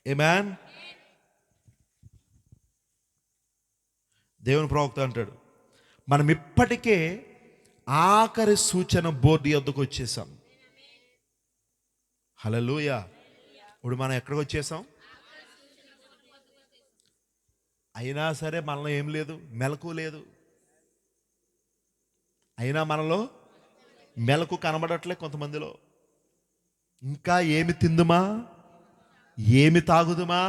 ఆమేన్. దేవుని ప్రవక్త అంటాడు, మనం ఇప్పటికే ఆఖరి సూచన బోర్డు యొద్దకు వచ్చేసాం. హల్లెలూయా. ఇప్పుడు మనం ఎక్కడికి వచ్చేసాం? అయినా సరే మనలో ఏం లేదు, మెలకు లేదు. అయినా మనలో మెలకు కనబడట్లే కొంతమందిలో. ఇంకా ఏమి తిందుమా, ఏమి తాగుదుమా,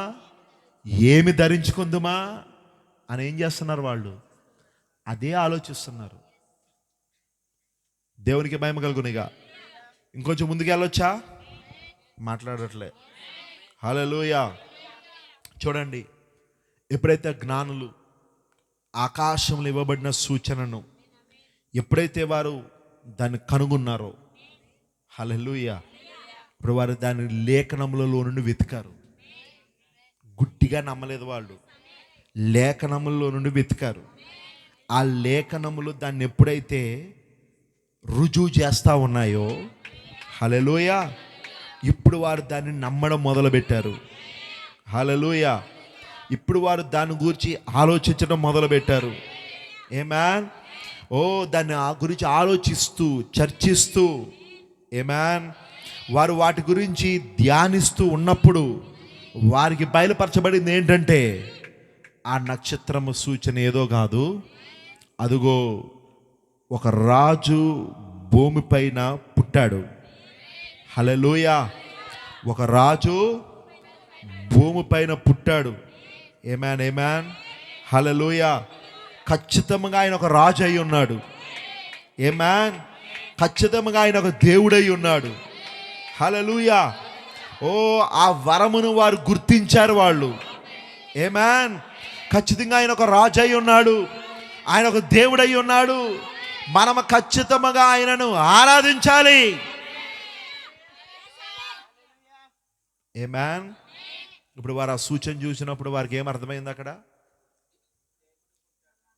ఏమి ధరించుకుందుమా అని ఏం చేస్తున్నారు వాళ్ళు? అదే ఆలోచిస్తున్నారు. దేవునికి మహిమ కలుగునిగా. ఇంకొంచెం ముందుకు వెళ్ళొచ్చా? మాట్లాడట్లే. హల్లెలూయా. చూడండి, ఎప్పుడైతే జ్ఞానులు ఆకాశంలో ఇవ్వబడిన సూచనను ఎప్పుడైతే వారు దాన్ని కనుగొన్నారో హల్లెలూయా, ఇప్పుడు వారు దాని లేఖనములలో నుండి వెతికారు. గుడ్డిగా నమ్మలేదు వాళ్ళు, లేఖనములలో నుండి వెతికారు. ఆ లేఖనములు దాన్ని ఎప్పుడైతే రుజువు చేస్తూ ఉన్నాయో హల్లెలూయా, ఇప్పుడు వారు దాన్ని నమ్మడం మొదలుపెట్టారు. హల్లెలూయా, ఇప్పుడు వారు దాని గురించి ఆలోచించడం మొదలుపెట్టారు. ఆమేన్. ఓ దాన్ని ఆ గురించి ఆలోచిస్తూ చర్చిస్తూ ఆమేన్ వారు వాటి గురించి ధ్యానిస్తూ ఉన్నప్పుడు వారికి బయలుపరచబడింది ఏంటంటే, ఆ నక్షత్రము సూచన ఏదో కాదు, అదుగో ఒక రాజు భూమిపైన పుట్టాడు. హల్లెలూయా, ఒక రాజు భూమిపైన పుట్టాడు. ఆమేన్, ఆమేన్, హల్లెలూయా. ఖచ్చితంగా ఆయన ఒక రాజు అయి ఉన్నాడు. ఆమేన్. ఖచ్చితంగా ఆయన ఒక దేవుడై ఉన్నాడు. హల్లెలూయా. ఓ ఆ వరమును వారు గుర్తించారు వాళ్ళు. ఆమేన్. ఖచ్చితంగా ఆయన ఒక రాజు అయి ఉన్నాడు, ఆయన ఒక దేవుడై ఉన్నాడు. మనం ఖచ్చితంగా ఆయనను ఆరాధించాలి. ఆమేన్. ఇప్పుడు వారు ఆ సూచన చూసినప్పుడు వారికి ఏమర్థమైంది? అక్కడ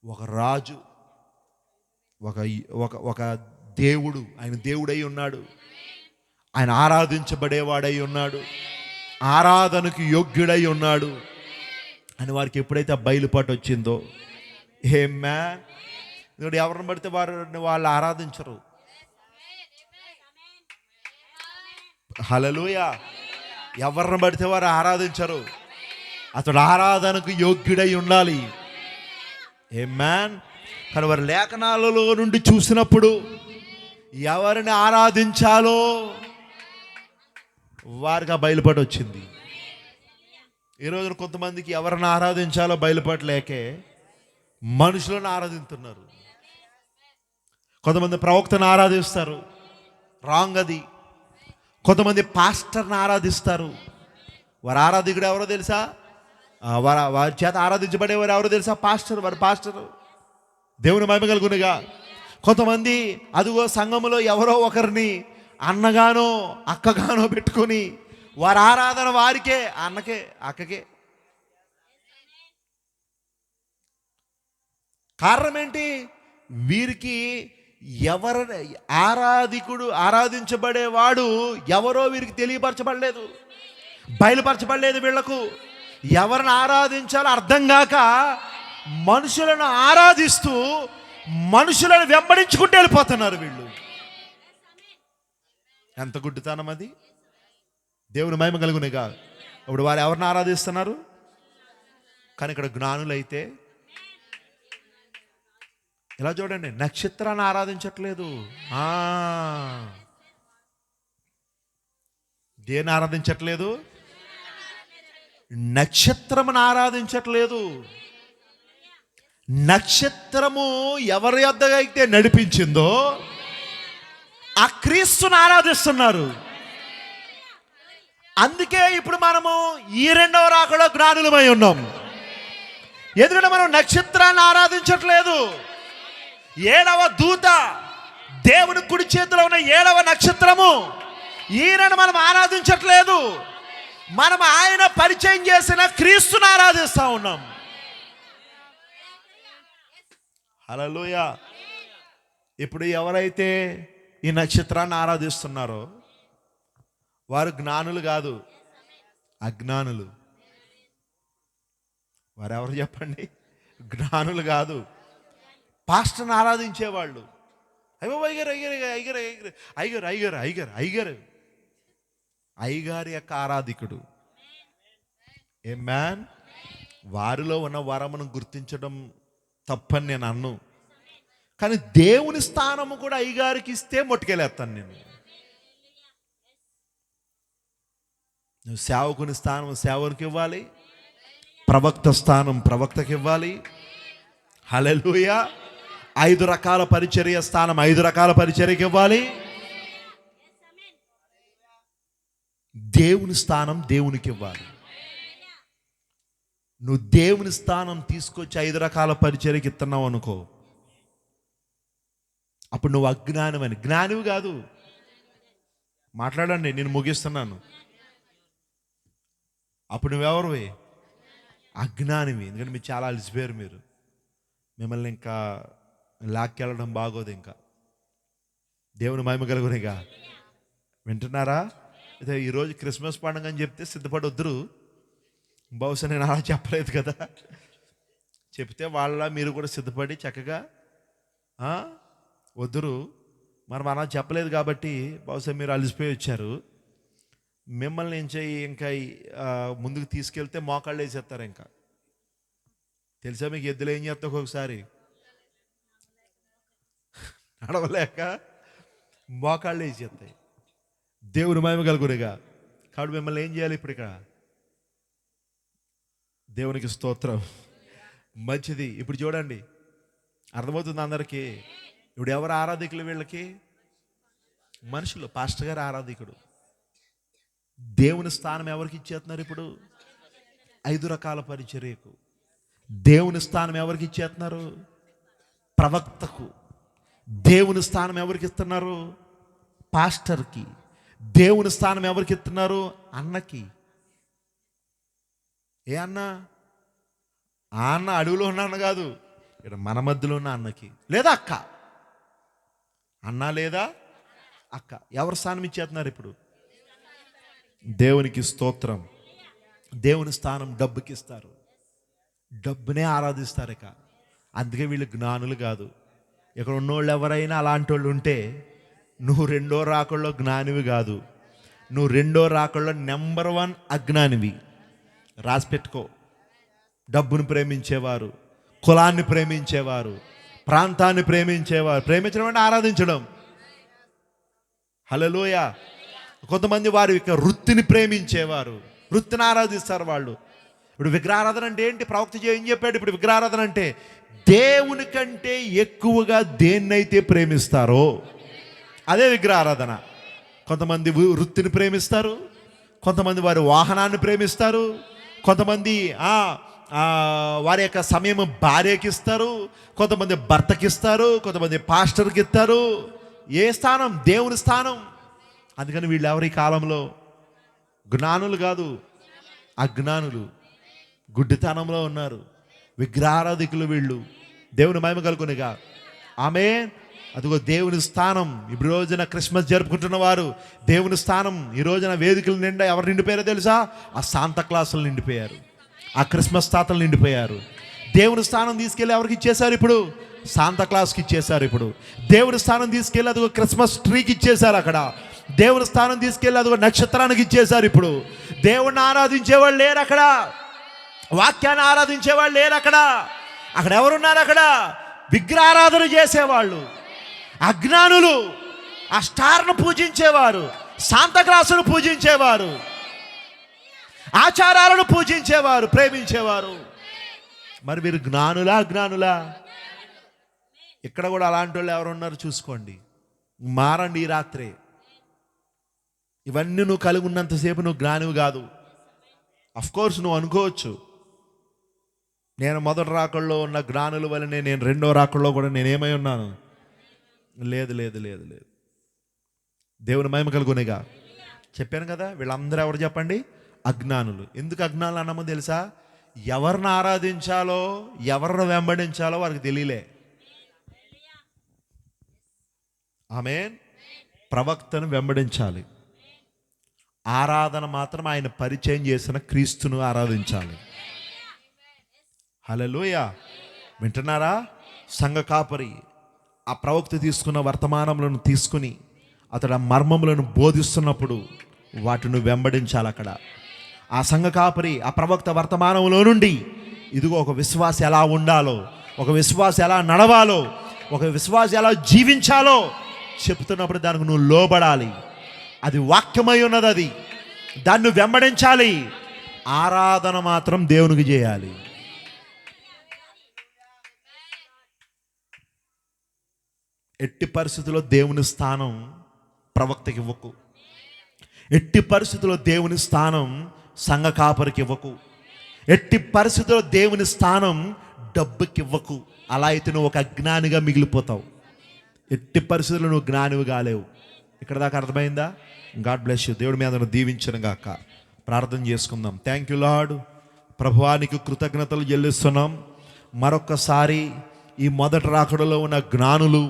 ఒక రాజు, ఒక ఒక ఒక దేవుడు, ఆయన దేవుడై ఉన్నాడు, ఆయన ఆరాధించబడేవాడై ఉన్నాడు, ఆరాధనకు యోగ్యుడై ఉన్నాడు అని వారికి ఎప్పుడైతే బయలుపాటు వచ్చిందో, ఆమేన్. ఇప్పుడు ఎవరిని పడితే వాళ్ళు ఆరాధించరు. హల్లెలూయా. ఎవరిని పడితే వారు ఆరాధించరు. అతడు ఆరాధనకు యోగ్యుడై ఉండాలి. ఆమేన్. కానీ వారి లేఖనాలలో నుండి చూసినప్పుడు ఎవరిని ఆరాధించాలో వారికి ఆ బయలుపాటు వచ్చింది. ఈ రోజున కొంతమందికి ఎవరిని ఆరాధించాలో బయలుపడలేకే మనుషులను ఆరాధిస్తున్నారు. కొంతమంది ప్రవక్తను ఆరాధిస్తారు, రాంగ్ అది. కొంతమంది పాస్టర్ని ఆరాధిస్తారు. వారి ఆరాధికుడు ఎవరో తెలుసా? వారి చేత ఆరాధించబడేవారు ఎవరో తెలుసా? పాస్టర్. వారి పాస్టర్ దేవుని మహిమ కలుగునుగా. కొంతమంది అదిగో సంఘములో ఎవరో ఒకరిని అన్నగానో అక్కగానో పెట్టుకొని వారి ఆరాధన వారికే, అన్నకే అక్కకే. కారణం ఏంటి? వీరికి ఎవరు ఆరాధించబడేవాడు ఎవరో వీరికి తెలియపరచబడలేదు, బయలుపరచబడలేదు. వీళ్లకు ఎవరిని ఆరాధించాలో అర్థం కాక మనుషులను ఆరాధిస్తూ మనుషులను వెంబడించుకుంటూ వెళ్ళిపోతున్నారు వీళ్ళు. ఎంత గుడ్డితనం అది! దేవుని మహిమ కలుగునిగా. ఇప్పుడు వారు ఎవరిని ఆరాధిస్తున్నారు? కానీ ఇక్కడ జ్ఞానులైతే ఇలా చూడండి, నక్షత్రాన్ని ఆరాధించట్లేదు. దేన్ని ఆరాధించట్లేదు? నక్షత్రమును ఆరాధించట్లేదు. నక్షత్రము ఎవరి యొద్దగా అయితే నడిపించిందో ఆ క్రీస్తును ఆరాధిస్తున్నారు. అందుకే ఇప్పుడు మనము ఈ రెండవ రాకడలో జ్ఞానులమై ఉన్నాం. ఎందుకంటే మనం నక్షత్రాన్ని ఆరాధించట్లేదు. 7వ దూత, దేవుని కుడి చేతిలో ఉన్న 7వ నక్షత్రము, ఈయనను మనం ఆరాధించట్లేదు. మనం ఆయన పరిచయం చేసిన క్రీస్తును ఆరాధిస్తూ ఉన్నాం. హల్లెలూయా. ఇప్పుడు ఎవరైతే ఈ నక్షత్రాన్ని ఆరాధిస్తున్నారో వారు జ్ఞానులు కాదు, అజ్ఞానులు. వారెవరు చెప్పండి? జ్ఞానులు కాదు, పాస్టర్ని ఆరాధించేవాళ్ళు. అయ్యో అయ్యగారు అయ్యగారు అయ్యగారు అయ్యగారు అయ్యగారు అయ్యగారు అయ్యగారు అయ్యగారి యొక్క ఆరాధికుడు. ఆమేన్. వారిలో ఉన్న వరమును గుర్తించడం తప్పని నేను అన్ను, కానీ దేవుని స్థానము కూడా అయ్యగారికి ఇస్తే మొట్టుకెళ్ళేస్తాను నేను. నువ్వు సేవకుని స్థానం సేవకునికి ఇవ్వాలి, ప్రవక్త స్థానం ప్రవక్తకి ఇవ్వాలి. హల్లెలూయా. 5 రకాల పరిచర్య స్థానం 5 రకాల పరిచర్యకి ఇవ్వాలి. దేవుని స్థానం దేవునికి ఇవ్వాలి. నువ్వు దేవుని స్థానం తీసుకొచ్చి 5 రకాల పరిచర్యకి ఇస్తున్నావు అనుకో, అప్పుడు నువ్వు అజ్ఞానమని. జ్ఞానివి కాదు. మాట్లాడండి, నేను ముగిస్తున్నాను. అప్పుడు నువ్వెవరివి? అజ్ఞానివి. ఎందుకంటే మీరు చాలా అలసిపోయారు. మిమ్మల్ని ఇంకా లాక్కెళ్ళడం బాగోదు. ఇంకా దేవుని మహిమ కలుగునిగా. వింటున్నారా? అయితే ఈరోజు క్రిస్మస్ పండుగ అని చెప్తే సిద్ధపడి వద్దురు. బహుశా నేను అలా చెప్పలేదు కదా. చెప్తే వాళ్ళ మీరు కూడా సిద్ధపడి చక్కగా వద్దురు. మనం అలా చెప్పలేదు కాబట్టి బహుశా మీరు అలసిపోయి వచ్చారు. మిమ్మల్ని ఏం చేయి, ఇంకా ముందుకు తీసుకెళ్తే మోకాళ్ళు వేసేస్తారు. ఇంకా తెలుసా మీకు, ఎద్దులు ఏం చేస్తా ఒక్కొక్కసారి నడవలేక మోకాళ్ళు వేసేస్తాయి. దేవుని మహిమ కలుగునిగా. కాబట్టి మిమ్మల్ని ఏం చేయాలి ఇప్పుడు? ఇక్కడ దేవునికి స్తోత్రం. మంచిది. ఇప్పుడు చూడండి, అర్థమవుతుంది అందరికీ. ఇప్పుడు ఎవరు ఆరాధికులు? వీళ్ళకి మనుషులు. పాస్టర్ గారు ఆరాధికుడు. దేవుని స్థానం ఎవరికి ఇచ్చేస్తున్నారు? ఇప్పుడు 5 రకాల పరిచర్యకు. దేవుని స్థానం ఎవరికి ఇచ్చేస్తున్నారు? ప్రవక్తకు. దేవుని స్థానం ఎవరికి ఇస్తున్నారు? పాస్టర్కి. దేవుని స్థానం ఎవరికి ఇస్తున్నారు? అన్నకి. ఏ అన్న? ఆ అన్న అడవిలో ఉన్న అన్న కాదు, ఇక్కడ మన మధ్యలో ఉన్న అన్నకి, లేదా అక్క. అన్న లేదా అక్క. ఎవరు స్థానం ఇచ్చేస్తున్నారు ఇప్పుడు? దేవునికి స్తోత్రం. దేవుని స్థానం డబ్బుకి ఇస్తారు, డబ్బునే ఆరాధిస్తారు. ఇక అందుకే వీళ్ళు జ్ఞానులు కాదు. ఇక్కడ ఉన్నోళ్ళు ఎవరైనా అలాంటి వాళ్ళు ఉంటే నువ్వు రెండో రాకల్లో జ్ఞానివి కాదు, నువ్వు రెండో రాకల్లో నెంబర్ 1 అజ్ఞానివి. రాసి పెట్టుకో. డబ్బును ప్రేమించేవారు, కులాన్ని ప్రేమించేవారు, ప్రాంతాన్ని ప్రేమించేవారు. ప్రేమించడం అంటే ఆరాధించడం. హల్లెలూయా. కొంతమంది వారి యొక్క వృత్తిని ప్రేమించేవారు, వృత్తిని ఆరాధిస్తారు వాళ్ళు. ఇప్పుడు విగ్రహారాధన అంటే ఏంటి? ప్రవక్త ఏం చెప్పాడు? ఇప్పుడు విగ్రహారాధన అంటే దేవుని కంటే ఎక్కువగా దేన్నైతే ప్రేమిస్తారో అదే విగ్రహారాధన. కొంతమంది వృత్తిని ప్రేమిస్తారు, కొంతమంది వారి వాహనాన్ని ప్రేమిస్తారు, కొంతమంది వారి యొక్క సమయం భార్యకి ఇస్తారు, కొంతమంది భర్తకి ఇస్తారు, కొంతమంది పాస్టర్కి ఇస్తారు. ఏ స్థానం? దేవుని స్థానం. అందుకని వీళ్ళు ఎవరి కాలంలో జ్ఞానులు కాదు, అజ్ఞానులు, గుడ్డితనంలో ఉన్నారు, విగ్రహారాధికులు వీళ్ళు. దేవుని మహిమ కలుగునిగా. ఆమేన్. అదిగో దేవుని స్థానం. ఇప్పుడు రోజున క్రిస్మస్ జరుపుకుంటున్న వారు దేవుని స్థానం ఈ రోజున వేదికలు నిండా ఎవరు నిండిపోయారో తెలుసా? ఆ శాంతా క్లాసులు నిండిపోయారు, ఆ క్రిస్మస్ తాతలు నిండిపోయారు. దేవుని స్థానం తీసుకెళ్ళి ఎవరికి ఇచ్చేశారు? ఇప్పుడు శాంతా క్లాస్కి ఇచ్చేశారు. ఇప్పుడు దేవుని స్థానం తీసుకెళ్ళి అదిగో క్రిస్మస్ ట్రీకి ఇచ్చేశారు. అక్కడ దేవుని స్థానం తీసుకెళ్ళి అదిగో నక్షత్రానికి ఇచ్చేశారు. ఇప్పుడు దేవుణ్ణి ఆరాధించేవాళ్ళు లేరు అక్కడ, వాక్యాన్ని ఆరాధించేవాళ్ళు లేరు అక్కడ. అక్కడ ఎవరున్నారు? అక్కడ విగ్రహారాధన చేసేవాళ్ళు, అజ్ఞానులు, ఆ స్టార్ను పూజించేవారు, శాంతాక్లాసును పూజించేవారు, ఆచారాలను పూజించేవారు, ప్రేమించేవారు. మరి మీరు జ్ఞానులా అజ్ఞానులా? ఇక్కడ కూడా అలాంటి వాళ్ళు ఎవరు ఉన్నారు చూసుకోండి. మారండి ఈ రాత్రే. ఇవన్నీ నువ్వు కలిగి ఉన్నంతసేపు నువ్వు జ్ఞానివి కాదు. అఫ్కోర్స్ నువ్వు అనుకోవచ్చు, నేను మొదటి రాకల్లో ఉన్న జ్ఞానుల వల్లనే నేను రెండో రాకల్లో కూడా నేనేమై ఉన్నాను. లేదు లేదు లేదు లేదు. దేవుని మహిమ కలుగునేగా. చెప్పాను కదా, వీళ్ళందరూ ఎవరు చెప్పండి? అజ్ఞానులు. ఎందుకు అజ్ఞానులు అన్నామో తెలుసా? ఎవరిని ఆరాధించాలో ఎవరిని వెంబడించాలో వారికి తెలియలే. ఆమేన్. ప్రవక్తను వెంబడించాలి. ఆరాధన మాత్రం ఆయన పరిచయం చేసిన క్రీస్తును ఆరాధించాలి. హల్లెలూయా. వింటున్నారా? సంఘ కాపరి ఆ ప్రవక్త తీసుకున్న వర్తమానములను తీసుకుని అతడు ఆ మర్మములను బోధిస్తున్నప్పుడు వాటిని వెంబడించాలి. అక్కడ ఆ సంఘ కాపరి ఆ ప్రవక్త వర్తమానంలో నుండి ఇదిగో ఒక విశ్వాసం ఎలా ఉండాలో, ఒక విశ్వాసం ఎలా నడవాలో, ఒక విశ్వాసం ఎలా జీవించాలో చెప్తున్నప్పుడు దానికి నువ్వు లోబడాలి. అది వాక్యమై ఉన్నది, అది దాన్ని వెంబడించాలి. ఆరాధన మాత్రం దేవునికి చేయాలి. ఎట్టి పరిస్థితుల్లో దేవుని స్థానం ప్రవక్తకి ఇవ్వకు, ఎట్టి పరిస్థితుల్లో దేవుని స్థానం సంఘ కాపరికి ఇవ్వకు, ఎట్టి పరిస్థితుల్లో దేవుని స్థానం డబ్బుకి ఇవ్వకు. అలా అయితే నువ్వు ఒక అజ్ఞానిగా మిగిలిపోతావు. ఎట్టి పరిస్థితుల్లో నువ్వు జ్ఞానివి కాలేవు. ఇక్కడ దాకా అర్థమైందా? God bless you. దేవుడి మీద దీవించను గాక. ప్రార్థన చేసుకుందాం. Thank you lord. ప్రభువానికి కృతజ్ఞతలు చెల్లిస్తున్నాం. మరొక్కసారి ఈ మొదటి రాకడలో ఉన్న జ్ఞానులు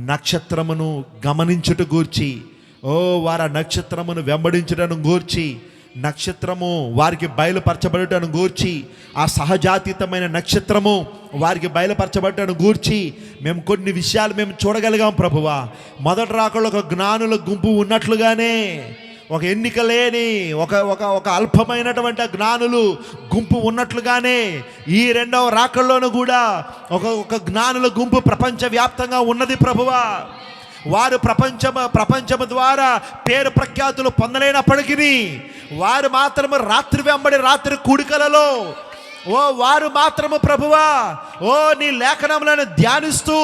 నక్షత్రమును గమనించుట గూర్చి, వారి నక్షత్రమును వెంబడించడం గూర్చి, నక్షత్రము వారికి బయలుపరచబడటం గూర్చి, ఆ సహజాతీతమైన నక్షత్రము వారికి బయలుపరచబడటం గూర్చి మేము కొన్ని విషయాలు మేము చూడగలిగాం ప్రభువా. మొదటి రాకడలో ఒక జ్ఞానుల గుంపు ఉన్నట్లుగానే ఒక ఎన్నిక లేని ఒక అల్పమైనటువంటి జ్ఞానులు గుంపు ఉన్నట్లుగానే ఈ రెండవ రాకడలోనూ కూడా ఒక జ్ఞానుల గుంపు ప్రపంచవ్యాప్తంగా ఉన్నది ప్రభువా. వారు ప్రపంచము ద్వారా పేరు ప్రఖ్యాతులు పొందలేనప్పటికీ వారు మాత్రము రాత్రి వెంబడి రాత్రి కూడికలలో వారు మాత్రము ప్రభువా నీ లేఖనములను ధ్యానిస్తూ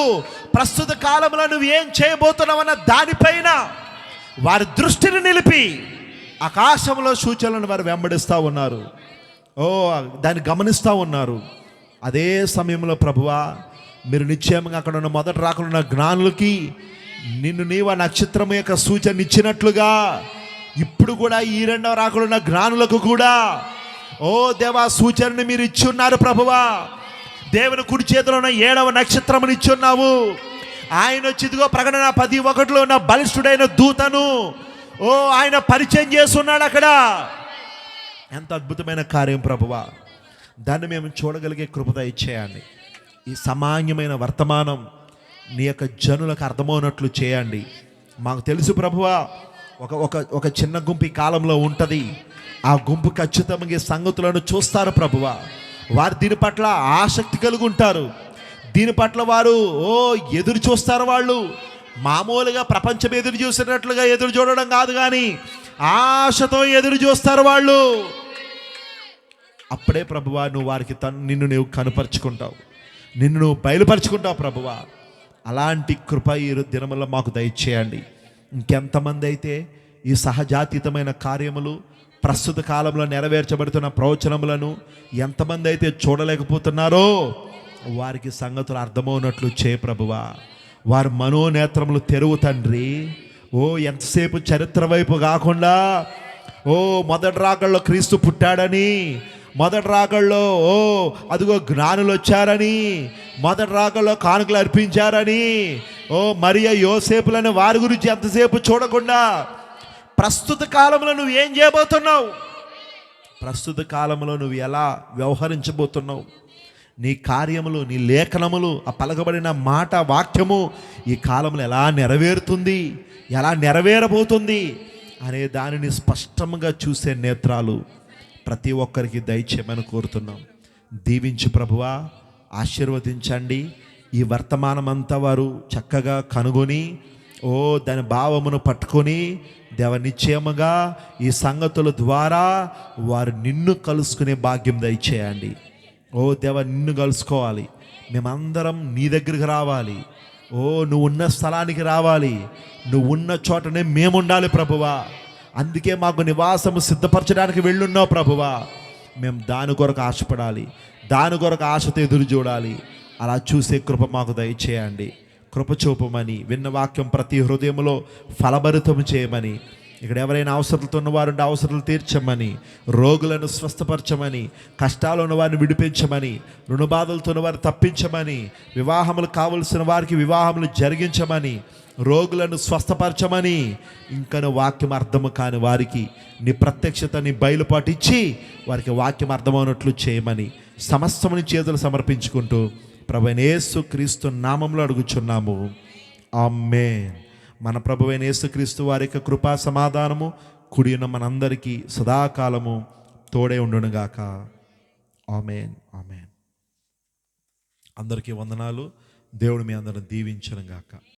ప్రస్తుత కాలంలో నువ్వు ఏం చేయబోతున్నావన్న దానిపైన వారి దృష్టిని నిలిపి ఆకాశంలో సూచనలను వారు వెంబడిస్తూ ఉన్నారు. దాన్ని గమనిస్తూ ఉన్నారు. అదే సమయంలో ప్రభువా, మీరు నిశ్చయంగా అక్కడ ఉన్న మొదట రాకుండా జ్ఞానులకి నిన్ను నీవు ఆ నక్షత్రం యొక్క సూచన ఇచ్చినట్లుగా ఇప్పుడు కూడా ఈ రెండవ రాకుండా జ్ఞానులకు కూడా ఓ దేవా సూచనని మీరు ఇచ్చి ఉన్నారు ప్రభువా. దేవుని కుడి చేతిలో ఉన్న 7వ నక్షత్రముని ఇచ్చి ఉన్నావు. ఆయన వచ్చి ఇదిగో ప్రకటన 10:1 ఉన్న బలిష్ఠుడైన దూతను ఆయన పరిచయం చేస్తున్నాడు అక్కడ. ఎంత అద్భుతమైన కార్యం ప్రభువా. దాన్ని మేము చూడగలిగే కృపద ఇచ్చేయండి. ఈ సామాన్యమైన వర్తమానం నీ యొక్క జనులకు అర్థమవునట్లు చేయండి. మాకు తెలుసు ప్రభువా, ఒక చిన్న గుంపు ఈ కాలంలో ఉంటుంది. ఆ గుంపు ఖచ్చితంగా ఈ సంగతులను చూస్తారు ప్రభువా. వారు దీని పట్ల ఆసక్తి కలిగి ఉంటారు. దీని పట్ల వారు ఎదురు చూస్తారు. వాళ్ళు మామూలుగా ప్రపంచం ఎదురు చూసినట్లుగా ఎదురు చూడడం కాదు, కానీ ఆశతో ఎదురు చూస్తారు వాళ్ళు. అప్పుడే ప్రభువా నువ్వు వారికి నిన్ను నువ్వు కనుపరుచుకుంటావు, నిన్ను నువ్వు బయలుపరుచుకుంటావు ప్రభువా. అలాంటి కృప ఈ దినములో మాకు దయచేయండి. ఇంకెంతమంది అయితే ఈ సహజాతీతమైన కార్యములు ప్రస్తుత కాలంలో నెరవేర్చబడుతున్న ప్రవచనములను ఎంతమంది అయితే చూడలేకపోతున్నారో వారికి సంగతులు అర్థమవునట్లు చేయ ప్రభువా. వారి మనోనేత్రములు తెరువు తండ్రి. ఎంతసేపు చరిత్ర వైపు కాకుండా మొదటి రాకల్లో క్రీస్తు పుట్టాడని, మొదటి రాకల్లో అదిగో జ్ఞానులు వచ్చారని, మొదటి రాకల్లో కానుకలు అర్పించారని, మరియ యోసేపులని వారి గురించి ఎంతసేపు చూడకుండా ప్రస్తుత కాలంలో నువ్వు ఏం చేయబోతున్నావు, ప్రస్తుత కాలంలో నువ్వు ఎలా వ్యవహరించబోతున్నావు, నీ కార్యములు, నీ లేఖనములు, ఆ పలకబడిన మాట వాక్యము ఈ కాలంలో ఎలా నెరవేరుతుంది, ఎలా నెరవేరబోతుంది అనే దానిని స్పష్టంగా చూసే నేత్రాలు ప్రతి ఒక్కరికి దయచేయమని కోరుతున్నాం. దీవించి ప్రభువా, ఆశీర్వదించండి. ఈ వర్తమానం అంతా వారు చక్కగా కనుగొని దాని భావమును పట్టుకొని దేవ నిశ్చయముగా ఈ సంగతుల ద్వారా వారు నిన్ను కలుసుకునే భాగ్యం దయచేయండి. దేవ నిన్ను కలుసుకోవాలి, మేమందరం నీ దగ్గరికి రావాలి. నువ్వు ఉన్న స్థలానికి రావాలి, నువ్వు ఉన్న చోటనే మేము ఉండాలి ప్రభువా. అందుకే మాకు నివాసము సిద్ధపరచడానికి వెళ్ళున్నావు ప్రభువా. మేము దాని కొరకు ఆశపడాలి, దాని కొరకు ఆశతో ఎదురు చూడాలి. అలా చూసే కృప మాకు దయచేయండి. కృప చూపమని, విన్న వాక్యం ప్రతి హృదయంలో ఫలభరితం చేయమని, ఇక్కడ ఎవరైనా అవసరాలతో ఉన్నవారుంటే అవసరాలు తీర్చమని, రోగులను స్వస్థపరచమని, కష్టాలు ఉన్నవారిని విడిపించమని, రుణబాధలతో ఉన్నవారిని తప్పించమని, వివాహములు కావలసిన వారికి వివాహములు జరిగించమని, రోగులను స్వస్థపరచమని, ఇంకను వాక్యం అర్థము కాని వారికి నీ ప్రత్యక్షతని బయలుపాటు ఇచ్చి వారికి వాక్యం అర్థమవునట్లు చేయమని సమస్తముని చేతులు సమర్పించుకుంటూ ప్రభువైన యేసుక్రీస్తు నామములో అడుగుచున్నాము. ఆమేన్. మన ప్రభువైన యేసుక్రీస్తు వారి యొక్క కృపా సమాధానము కూడి ఉన్న మనందరికీ సదాకాలము తోడే ఉండునుగాక. ఆమేన్. ఆమేన్. అందరికీ వందనాలు. దేవుడు మీ అందరిని దీవించునుగాక.